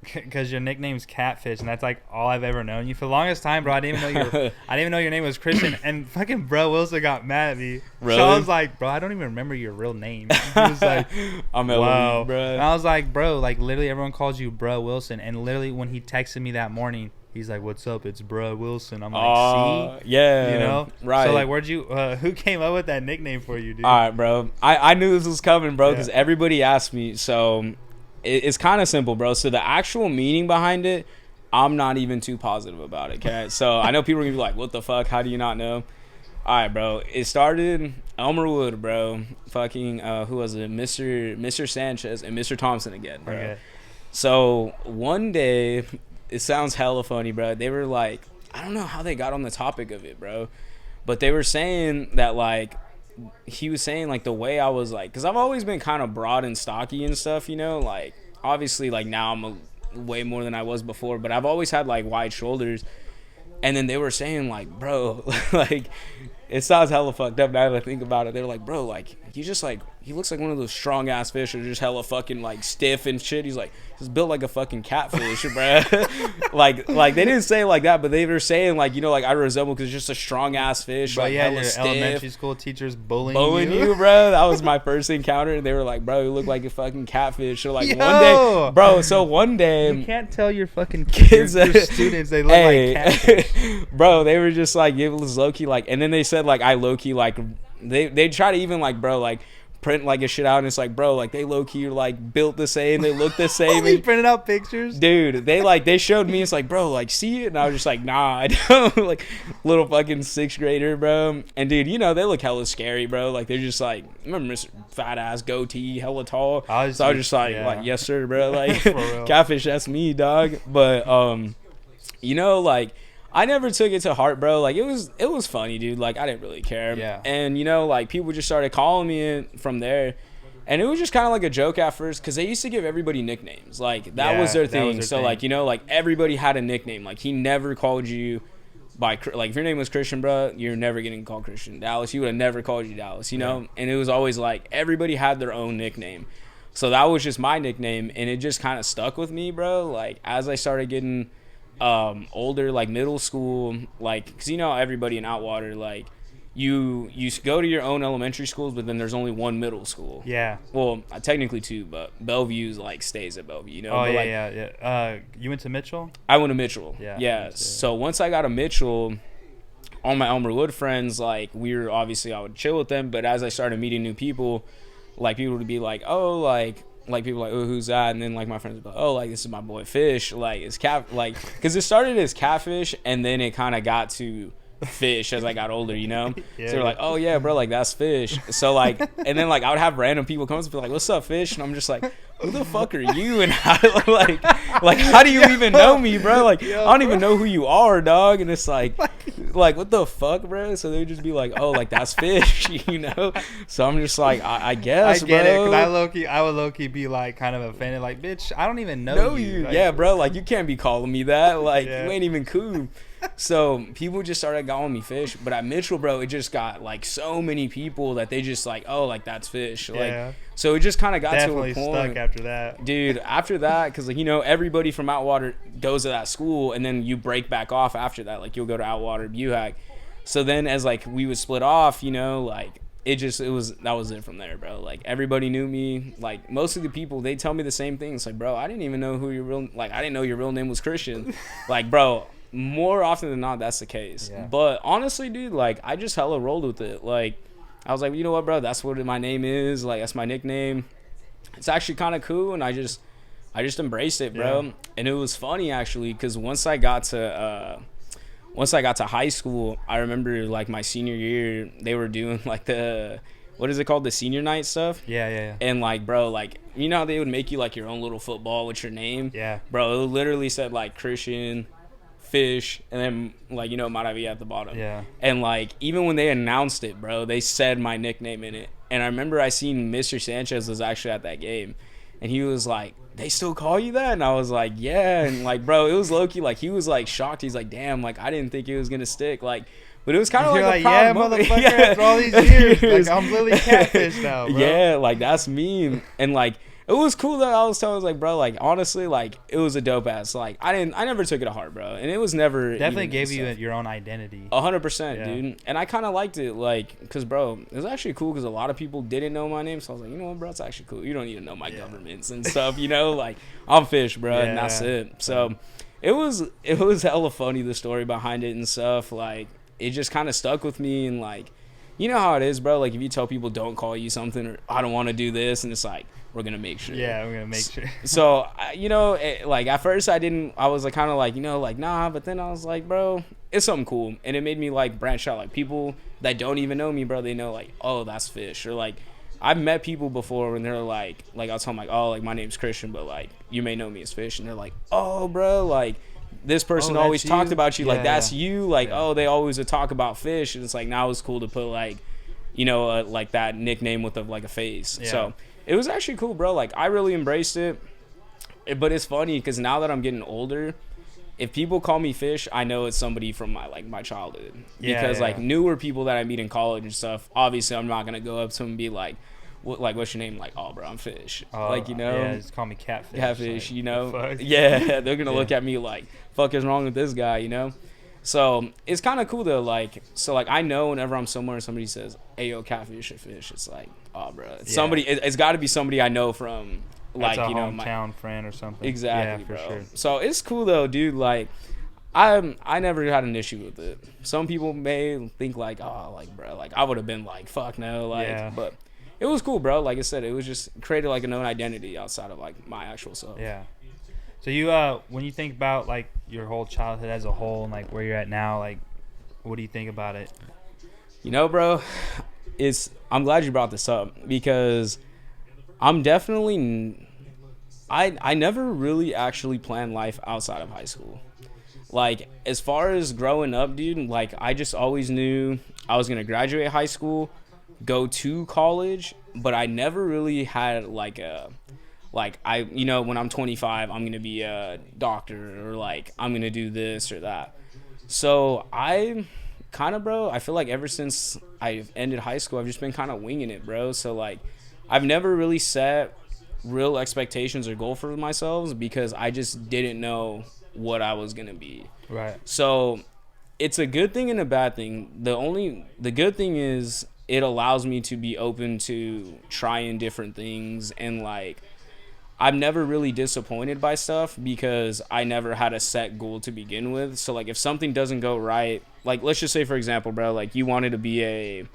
because your nickname's Catfish, and that's like all I've ever known you for the longest time, bro. I didn't even know your name was Christian, and fucking bro Wilson got mad at me. Really? So I was like, bro, I don't even remember your real name. He was like, I'm wow, bro. And I was like, bro, like literally everyone calls you bro Wilson, and literally when he texted me that morning, he's like, "What's up? It's bro Wilson." I'm like, "See, yeah, you know, right." So like, who came up with that nickname for you, dude? All right, bro. I knew this was coming, bro, because everybody asked me. So it's kind of simple, bro. So the actual meaning behind it, I'm not even too positive about it. Okay, so I know people are gonna be like, "What the fuck? How do you not know?" All right, bro. It started Elmer Wood, bro. Fucking who was it? Mr. Sanchez and Mr. Thompson again, bro. Okay. So one day, it sounds hella funny, bro. They were like, I don't know how they got on the topic of it, bro, but they were saying that like he was saying like the way I was like, because I've always been kind of broad and stocky and stuff, you know, like obviously like now I'm way more than I was before, but I've always had like wide shoulders. And then they were saying like, bro, like it sounds hella fucked up now that I think about it. They were like, bro, like he looks like one of those strong ass fish that are just hella fucking like stiff and shit. He's like, he's built like a fucking catfish, bro. like they didn't say it like that, but they were saying like, you know, like I resemble because it's just a strong ass fish. Bro, like yeah, hella your stiff. elementary school teachers bullying you, bro. That was my first encounter. And they were like, bro, you look like a fucking catfish. So like Yo! one day, bro. So one day, you can't tell your fucking kids, your students, they look like catfish. Bro, they were just like, it was low key like, and then they said like I low key like they try to even like, bro, like print like a shit out, and it's like, bro, like they low key like built the same, they look the same. They printed out pictures, dude. They showed me, it's like, bro, like see it, and I was just like, nah, I don't. Like little fucking 6th grader, bro. And dude, you know they look hella scary, bro. Like they're just like, remember Mr. Fat Ass goatee, hella tall. So I was just like, yes sir, bro. Like catfish, that's me, dog. But you know, like I never took it to heart, bro. Like it was funny, dude. Like I didn't really care. Yeah. And you know, like people just started calling me in from there, and it was just kind of like a joke at first because they used to give everybody nicknames. Like that was their thing. So like, you know, like everybody had a nickname. Like he never called you by like if your name was Christian, bro, you're never getting called Christian. Dallas, he would have never called you Dallas. You know, and it was always like everybody had their own nickname. So that was just my nickname, and it just kind of stuck with me, bro. Like as I started getting older, like middle school, like because you know everybody in Outwater, like you go to your own elementary schools, but then there's only one middle school. Yeah, well technically 2, but Bellevue's like stays at Bellevue, you know. Oh but, yeah. You went to Mitchell? I went to Mitchell. Yeah. So once I got to Mitchell, all my Elmer Wood friends, like we were obviously, I would chill with them, but as I started meeting new people, like people would be like, oh, like people like, oh, who's that? And then like my friends would be like, oh, like this is my boy Fish. Like it's cat, like because it started as Catfish, and then it kind of got to Fish as I got older, you know. Yeah. So they're like, oh yeah, bro, like that's Fish. So like, and then like I would have random people come up and be like, what's up, Fish? And I'm just like, who the fuck are you? And how, like how do you even know me, bro? Like I don't even know who you are, dog. And it's like what the fuck, bro? So they would just be like, oh, like that's Fish, you know. So I'm just like, I guess, I get bro. it, because I would low-key be like kind of offended, like, bitch, I don't even know you. Like, yeah, bro, like you can't be calling me that, like you ain't even cool. So people just started calling me Fish, but at Mitchell, bro, it just got like so many people that they just like, oh, like that's Fish, like so it just kind of got definitely to a point. Stuck after that, dude. After that, because like you know everybody from Outwater goes to that school, and then you break back off after that. Like you'll go to Outwater, Buhack. So then as like we would split off, you know, like that was it from there, bro. Like everybody knew me. Like most of the people, they tell me the same thing. It's like, bro, I didn't even know who I didn't know your real name was Christian. Like, bro. More often than not, that's the case. Yeah. But honestly, dude, like I just hella rolled with it. Like I was like, you know what, bro? That's what my name is. Like that's my nickname. It's actually kind of cool, and I just embraced it, bro. Yeah. And it was funny actually, because once I got to high school, I remember like my senior year, they were doing like the what is it called, the senior night stuff? Yeah. And like, bro, like you know how they would make you like your own little football with your name? Yeah. Bro, it literally said like Christian, Fish, and then like you know Maravi at the bottom. Yeah. And like even when they announced it, bro, they said my nickname in it. And I remember I seen Mr. Sanchez was actually at that game, and he was like, they still call you that? And I was like, yeah. And like, bro, it was low-key like he was like shocked. He's like, damn, like I didn't think it was gonna stick. Like, but it was kind of like a proud moment. Motherfucker, after all these years, like I'm literally Catfish now, bro. Yeah, like that's me. And like it was cool that I was like, bro, like honestly, like it was a dope ass. Like I never took it to heart, bro, and it was never definitely gave you your own identity. 100%, dude. And I kind of liked it, like, cause bro, it was actually cool because a lot of people didn't know my name, so I was like, you know what, bro, it's actually cool. You don't need to know my governments and stuff, you know, like I'm Fish, bro, and that's it. So it was hella funny, the story behind it and stuff. Like it just kind of stuck with me, and like you know how it is, bro. Like if you tell people don't call you something, or I don't want to do this, and it's like, we're gonna make sure. Yeah, we're gonna make sure. So you know, like at first I was like kind of like, you know, like nah, but then I was like, bro, it's something cool, and it made me like branch out. Like people that don't even know me, bro, they know like, oh, that's Fish, or like I've met people before when they're like I'll tell them like, oh, like my name's Christian, but like you may know me as Fish, and they're like, oh, bro, like this person always talked about you, like that's you, like oh, they always would talk about Fish, and it's like now it's cool to put like like that nickname with like a face. Yeah. So it was actually cool, bro. Like I really embraced it. But it's funny because now that I'm getting older, if people call me Fish, I know it's somebody from my childhood. Yeah, Because yeah. like newer people that I meet in college and stuff, obviously I'm not gonna go up to them and be like, what's your name? Like, oh, bro, I'm Fish. Like, Yeah, just call me Catfish. Catfish, Like, fuck. Yeah, they're gonna Yeah. look at me like, fuck is wrong with this guy. So it's kind of cool though. Like, so like I know whenever I'm somewhere and somebody says, "Hey, yo, Catfish or Fish," it's like, oh, bro, it's Yeah. somebody. It's got to be somebody I know from like That's a my hometown friend or something. exactly, Yeah, for bro. sure. So it's cool though, dude. Like, I never had an issue with it. Some people may think like, oh, like, bro, like I would have been like, fuck no, like, Yeah. but it was cool, bro. Like I said, it was just created like a known identity outside of like my actual self. Yeah. So you when you think about like your whole childhood as a whole and like where you're at now, like what do you think about it? Bro, I'm glad you brought this up because I'm definitely I never really actually planned life outside of high school. Like as far as growing up, dude, like I just always knew I was going to graduate high school, go to college, but I never really had like when I'm 25, I'm going to be a doctor or like I'm going to do this or that. So I feel like ever since I've ended high school, I've just been kind of winging it, bro. So like I've never really set real expectations or goal for myself because I just didn't know what I was going to be. Right. So it's a good thing and a bad thing. The good thing is it allows me to be open to trying different things, and like I'm never really disappointed by stuff because I never had a set goal to begin with. So like if something doesn't go right, like let's just say for example, bro, like you wanted to be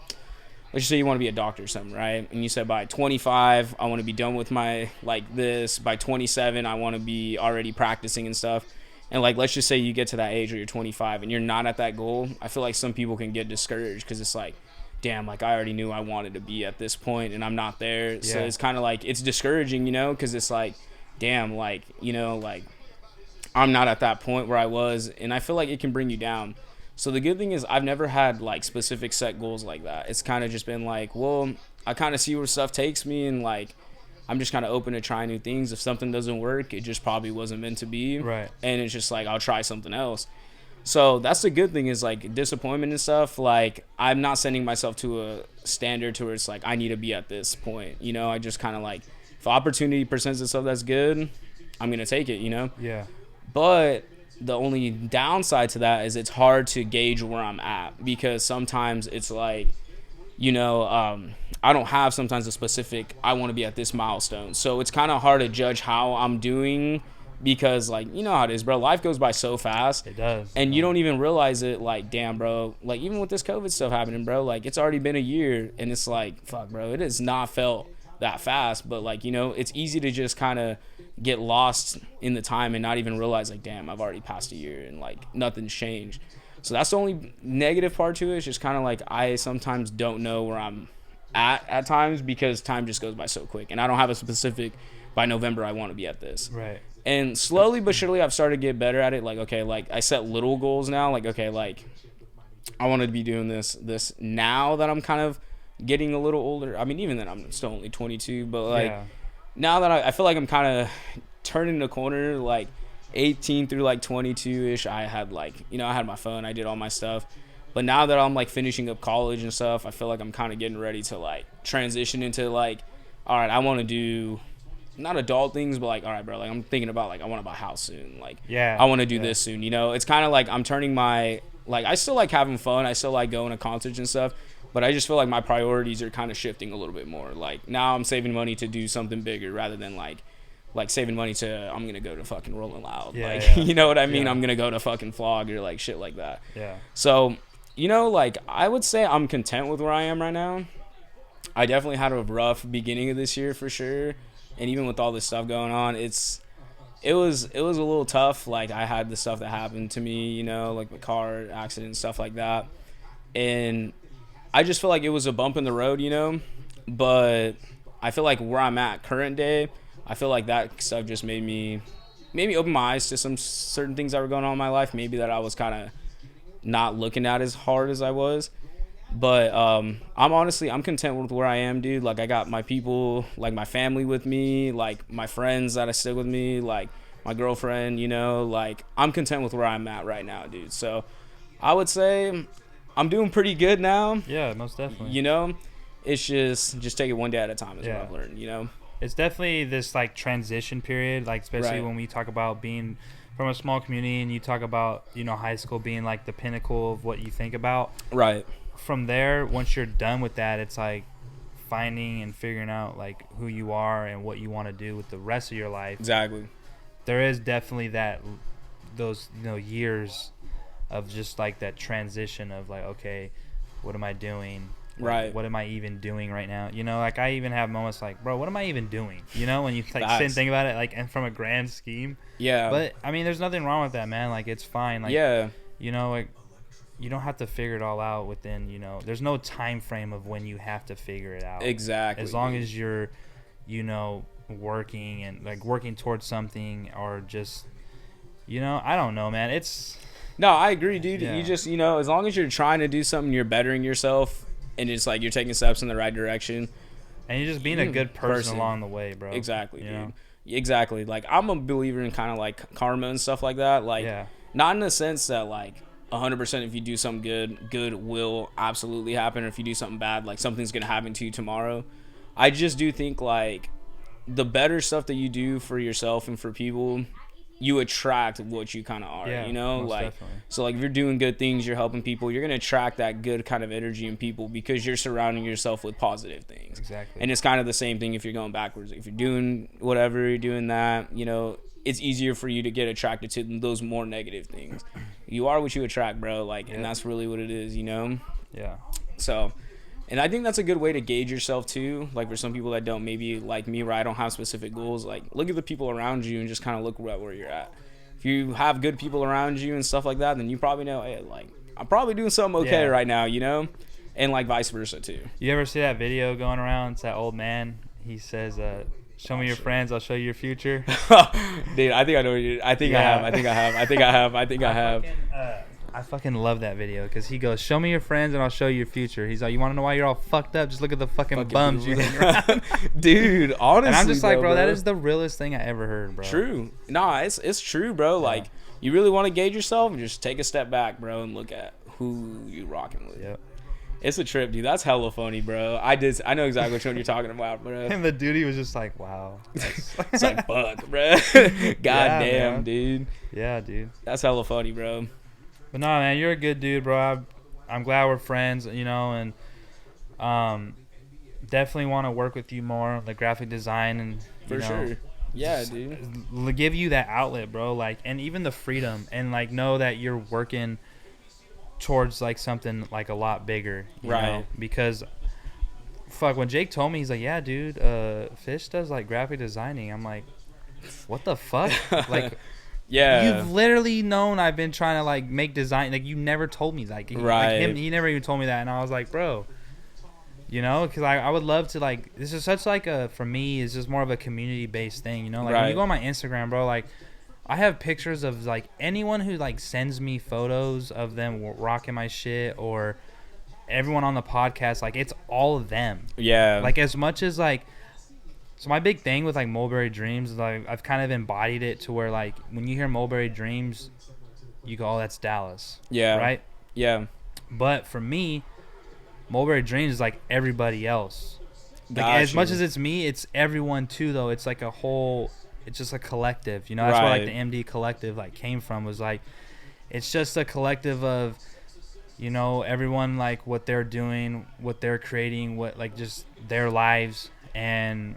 let's just say you want to be a doctor or something, right? And you said by 25, I want to be done with my like this. By 27, I want to be already practicing and stuff. And like let's just say you get to that age where you're 25 and you're not at that goal. I feel like some people can get discouraged because it's like, damn, like I already knew I wanted to be at this point and I'm not there. Yeah. So it's kind of like it's discouraging, because it's like, damn, like, like I'm not at that point where I was, and I feel like it can bring you down. So the good thing is I've never had like specific set goals like that. It's kind of just been like, well, I kind of see where stuff takes me, and like I'm just kind of open to trying new things. If something doesn't work, it just probably wasn't meant to be. Right. And it's just like I'll try something else. So that's the good thing is like disappointment and stuff. Like I'm not sending myself to a standard to where it's like I need to be at this point. I just kind of like if opportunity presents itself that's good, I'm gonna take it. Yeah. But the only downside to that is it's hard to gauge where I'm at because sometimes it's like, I don't have sometimes a specific I want to be at this milestone. So it's kind of hard to judge how I'm doing. Because, like, you know how it is, bro. Life goes by so fast. It does. And you don't even realize it, like, damn, bro. Like, even with this COVID stuff happening, bro, like, it's already been a year. And it's like, fuck, bro. It has not felt that fast. But, like, it's easy to just kind of get lost in the time and not even realize, like, damn, I've already passed a year and, like, nothing's changed. So that's the only negative part to it. It's just kind of like I sometimes don't know where I'm at times because time just goes by so quick. And I don't have a specific, by November, I want to be at this. Right. And slowly but surely, I've started to get better at it. Like, okay, like I set little goals now. Like, okay, like I want to be doing this now that I'm kind of getting a little older. I mean, even then, I'm still only 22. But like now that I feel like I'm kind of turning the corner, like 18 through like 22-ish, I had like, I had my phone. I did all my stuff. But now that I'm like finishing up college and stuff, I feel like I'm kind of getting ready to like transition into like, all right, I want to do not adult things, but like, all right, bro, like I'm thinking about like I want to buy a house soon, like I want to do this soon. It's kind of like I'm turning my like I still like having fun, I still like going to concerts and stuff, but I just feel like my priorities are kind of shifting a little bit more. Like now I'm saving money to do something bigger rather than like saving money to I'm gonna go to fucking Rolling Loud, you know what I mean? I'm gonna go to fucking Flog or like shit like that. So like I would say I'm content with where I am right now. I definitely had a rough beginning of this year for sure. And even with all this stuff going on, it was a little tough. Like I had the stuff that happened to me, like the car accident and stuff like that. And I just feel like it was a bump in the road, But I feel like where I'm at current day, I feel like that stuff just made me open my eyes to some certain things that were going on in my life. Maybe that I was kind of not looking at as hard as I was. But I'm content with where I am, dude. Like I got my people, like my family with me, like my friends that I stick with me, like my girlfriend, you know, like I'm content with where I'm at right now, dude. So I would say I'm doing pretty good now. Yeah, most definitely. You know, it's just take it one day at a time is what I've learned, you know. It's definitely this like transition period, like especially when we talk about being from a small community and you talk about, you know, high school being like the pinnacle of what you think about. Right. From there, once you're done with that, it's like finding and figuring out like who you are and what you want to do with the rest of your life. Exactly. There is definitely those, you know, years of just like that transition of like, okay, what am I doing? Like, right. What am I even doing right now? You know, like I even have moments like, bro, what am I even doing? You know, when you like sit and think about it, like, and from a grand scheme. Yeah. But I mean, there's nothing wrong with that, man. Like, it's fine. Like, you know, like, you don't have to figure it all out within, you know, there's no time frame of when you have to figure it out. Exactly. As long as you're, you know, working and like working towards something or just, you know, I don't know, man. It's. No, I agree, dude. Yeah. You just, you know, as long as you're trying to do something, you're bettering yourself and it's like you're taking steps in the right direction. And you're just being a good person along the way, bro. Exactly, dude. Know? Exactly. Like, I'm a believer in kind of like karma and stuff like that. Like, not in the sense that like, 100% if you do something good will absolutely happen. Or if you do something bad, like something's gonna happen to you tomorrow. I just do think like the better stuff that you do for yourself and for people, you attract what you kind of are. You know, like definitely. So like if you're doing good things, you're helping people, you're gonna attract that good kind of energy in people because you're surrounding yourself with positive things. Exactly. And it's kind of the same thing if you're going backwards. If you're doing whatever, you're doing that, you know, it's easier for you to get attracted to those more negative things. You are what you attract, bro. Like, and that's really what it is, you know? Yeah. So, and I think that's a good way to gauge yourself too. Like for some people that don't, maybe like me, where I don't have specific goals, like look at the people around you and just kind of look at where you're at. If you have good people around you and stuff like that, then you probably know, hey, like I'm probably doing something okay right now, you know? And like vice versa too. You ever see that video going around? It's that old man. He says, show me your friends, I'll show you your future. Dude, I think I know what you're. I think I have. I fucking love that video because he goes, show me your friends and I'll show you your future. He's like, you want to know why you're all fucked up? Just look at the fucking bums you hang around. Dude, honestly. And I'm just like, bro, that is the realest thing I ever heard, bro. True. Nah, it's true, bro. Yeah. Like, you really want to gauge yourself, just take a step back, bro, and look at who you rocking with. Yep. It's a trip, dude. That's hella funny, bro. I know exactly which one you're talking about, bro. And the dude, he was just like, wow. It's like, fuck, bro. Damn, dude. Yeah, dude. That's hella funny, bro. But no, man, you're a good dude, bro. I'm glad we're friends, you know, and definitely want to work with you more, like graphic design and for sure. Yeah, dude. Give you that outlet, bro. Like, and even the freedom, and like know that you're working towards like something like a lot bigger, you know? Because fuck, when Jake told me, he's like, yeah, dude, Fish does like graphic designing. I'm like, what the fuck? Like, you've literally known I've been trying to like make design. Like, you never told me that. Like he never even told me that, and I was like, bro, you know, because I would love to, like, this is such like a, for me, it's just more of a community based thing, you know. Like when you go on my Instagram, bro, like I have pictures of like anyone who like sends me photos of them rocking my shit, or everyone on the podcast, like it's all of them. Yeah. Like as much as like, so my big thing with like Mulberry Dreams is like I've kind of embodied it to where like when you hear Mulberry Dreams, you go, oh, that's Dallas. Yeah. Right? Yeah. But for me, Mulberry Dreams is like everybody else. Like as much as it's me, it's everyone too though. It's like a whole, it's just a collective, you know. That's where like the MD collective like came from, was like it's just a collective of, you know, everyone like what they're doing, what they're creating, what like just their lives, and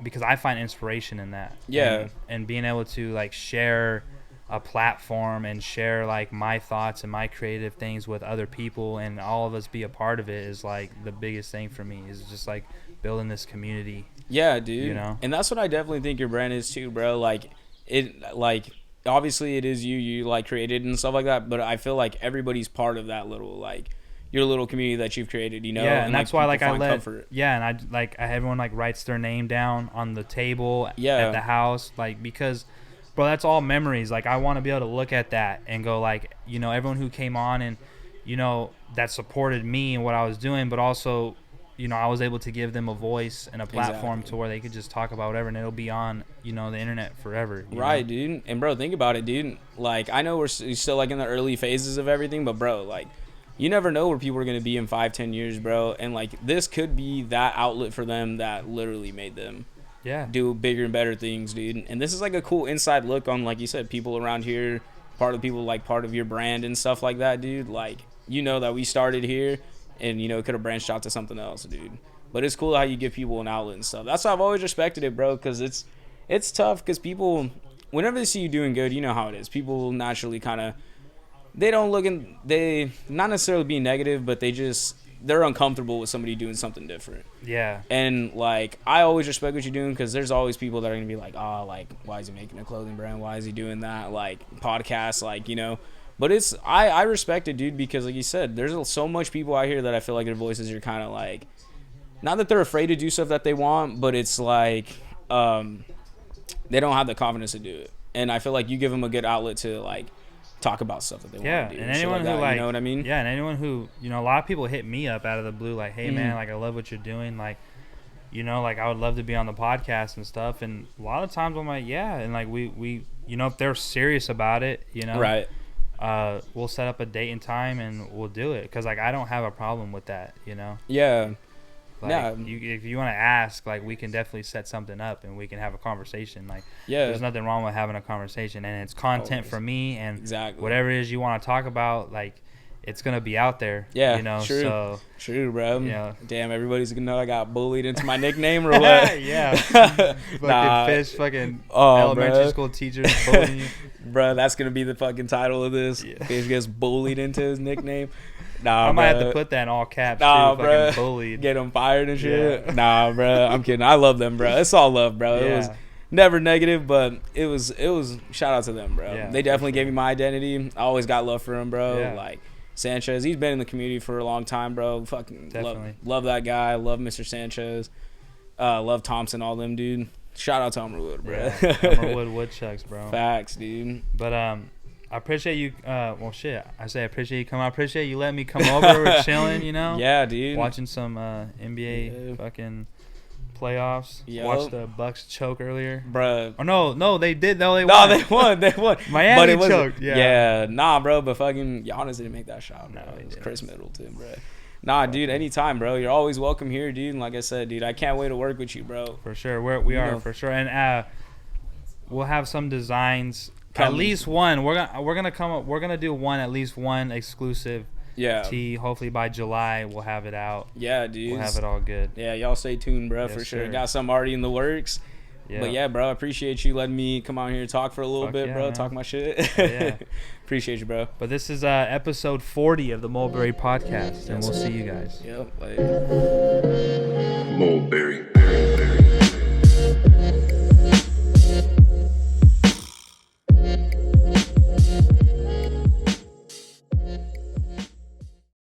because I find inspiration in that. Yeah. And being able to like share a platform and share like my thoughts and my creative things with other people, and all of us be a part of it, is like the biggest thing for me, is just like building this community. Yeah, dude. You know? And that's what I definitely think your brand is too, bro. Like it, like obviously it is you like created and stuff like that, but I feel like everybody's part of that little like your little community that you've created, you know. Yeah, and that's why like I let comfort. Yeah, and I like everyone like writes their name down on the table at the house, like, because bro, that's all memories. Like I want to be able to look at that and go like, you know, everyone who came on and that supported me and what I was doing, but also, I was able to give them a voice and a platform to where they could just talk about whatever, and it'll be on, the internet forever. Right, dude. And, bro, think about it, dude. Like, I know we're still, like, in the early phases of everything, but, bro, like, you never know where people are going to be in 5-10 years, bro. And, like, this could be that outlet for them that literally made them do bigger and better things, dude. And this is, like, a cool inside look on, like you said, people around here, part of the people, like, part of your brand and stuff like that, dude. Like, that we started here. And, it could have branched out to something else, dude. But it's cool how you give people an outlet and stuff. That's why I've always respected it, bro, because it's tough because people, whenever they see you doing good, you know how it is. People naturally kind of, they not necessarily being negative, but they're uncomfortable with somebody doing something different. Yeah. And, like, I always respect what you're doing because there's always people that are going to be like, like, why is he making a clothing brand? Why is he doing that? Like, podcasts, like, But I respect it, dude, because like you said, there's so much people out here that I feel like their voices are kind of like, not that they're afraid to do stuff that they want, but it's like they don't have the confidence to do it. And I feel like you give them a good outlet to like talk about stuff that they want to do. And anyone who you know what I mean? Yeah, and anyone who, a lot of people hit me up out of the blue like, hey man, like I love what you're doing, like, like I would love to be on the podcast and stuff. And a lot of times I'm like, yeah, and like we if they're serious about it, right. We'll set up a date and time and we'll do it because like I don't have a problem with that, Yeah. Like, if you want to ask, like we can definitely set something up and we can have a conversation. Like, there's nothing wrong with having a conversation, and it's content for me, and whatever it is you want to talk about, like it's gonna be out there. Yeah, true. So, true, bro. Damn, everybody's gonna know I got bullied into my nickname or what? Yeah. Fucking fish, fucking elementary school teachers bullying you. Bro, that's gonna be the fucking title of this. Yeah. Fish gets bullied into his nickname. I might have to put that in all caps. Too, bro. Fucking bullied. Get them fired and shit. Yeah. Bro. I'm kidding. I love them, bro. It's all love, bro. Yeah. It was never negative, but it was shout out to them, bro. Yeah, they definitely gave me my identity. I always got love for him, bro. Yeah. Like Sanchez, he's been in the community for a long time, bro. Fucking love that guy. Love Mr. Sanchez. Love Thompson, all them, dude. Shout out to Elmerwood, bro. Yeah. Elmerwood Woodchucks, bro. Facts, dude. But I appreciate you. I appreciate you coming. I appreciate you letting me come over. We're chilling, Yeah, dude. Watching some NBA fucking playoffs. Yep. Watched the Bucks choke earlier. Bruh. Oh, no, they did. No, they won. They won. Miami choked. Yeah. Bro, but fucking Giannis didn't make that shot, bro. It was Chris Middleton, bro. Dude, anytime, bro. You're always welcome here, dude. And like I said, dude, I can't wait to work with you, bro. For sure. We are, for sure. And we'll have some designs. At least one. We're gonna do at least one exclusive tee. Hopefully by July we'll have it out. Yeah, dude. We'll have it all good. Yeah, y'all stay tuned, bro, for sure. Got some already in the works. Yeah. But yeah, bro, I appreciate you letting me come out here and talk for a little bit, bro. Man. Talk my shit. Yeah. Appreciate you, bro. But this is episode 40 of the Mulberry Podcast, and we'll see you guys. Yep. Mulberry.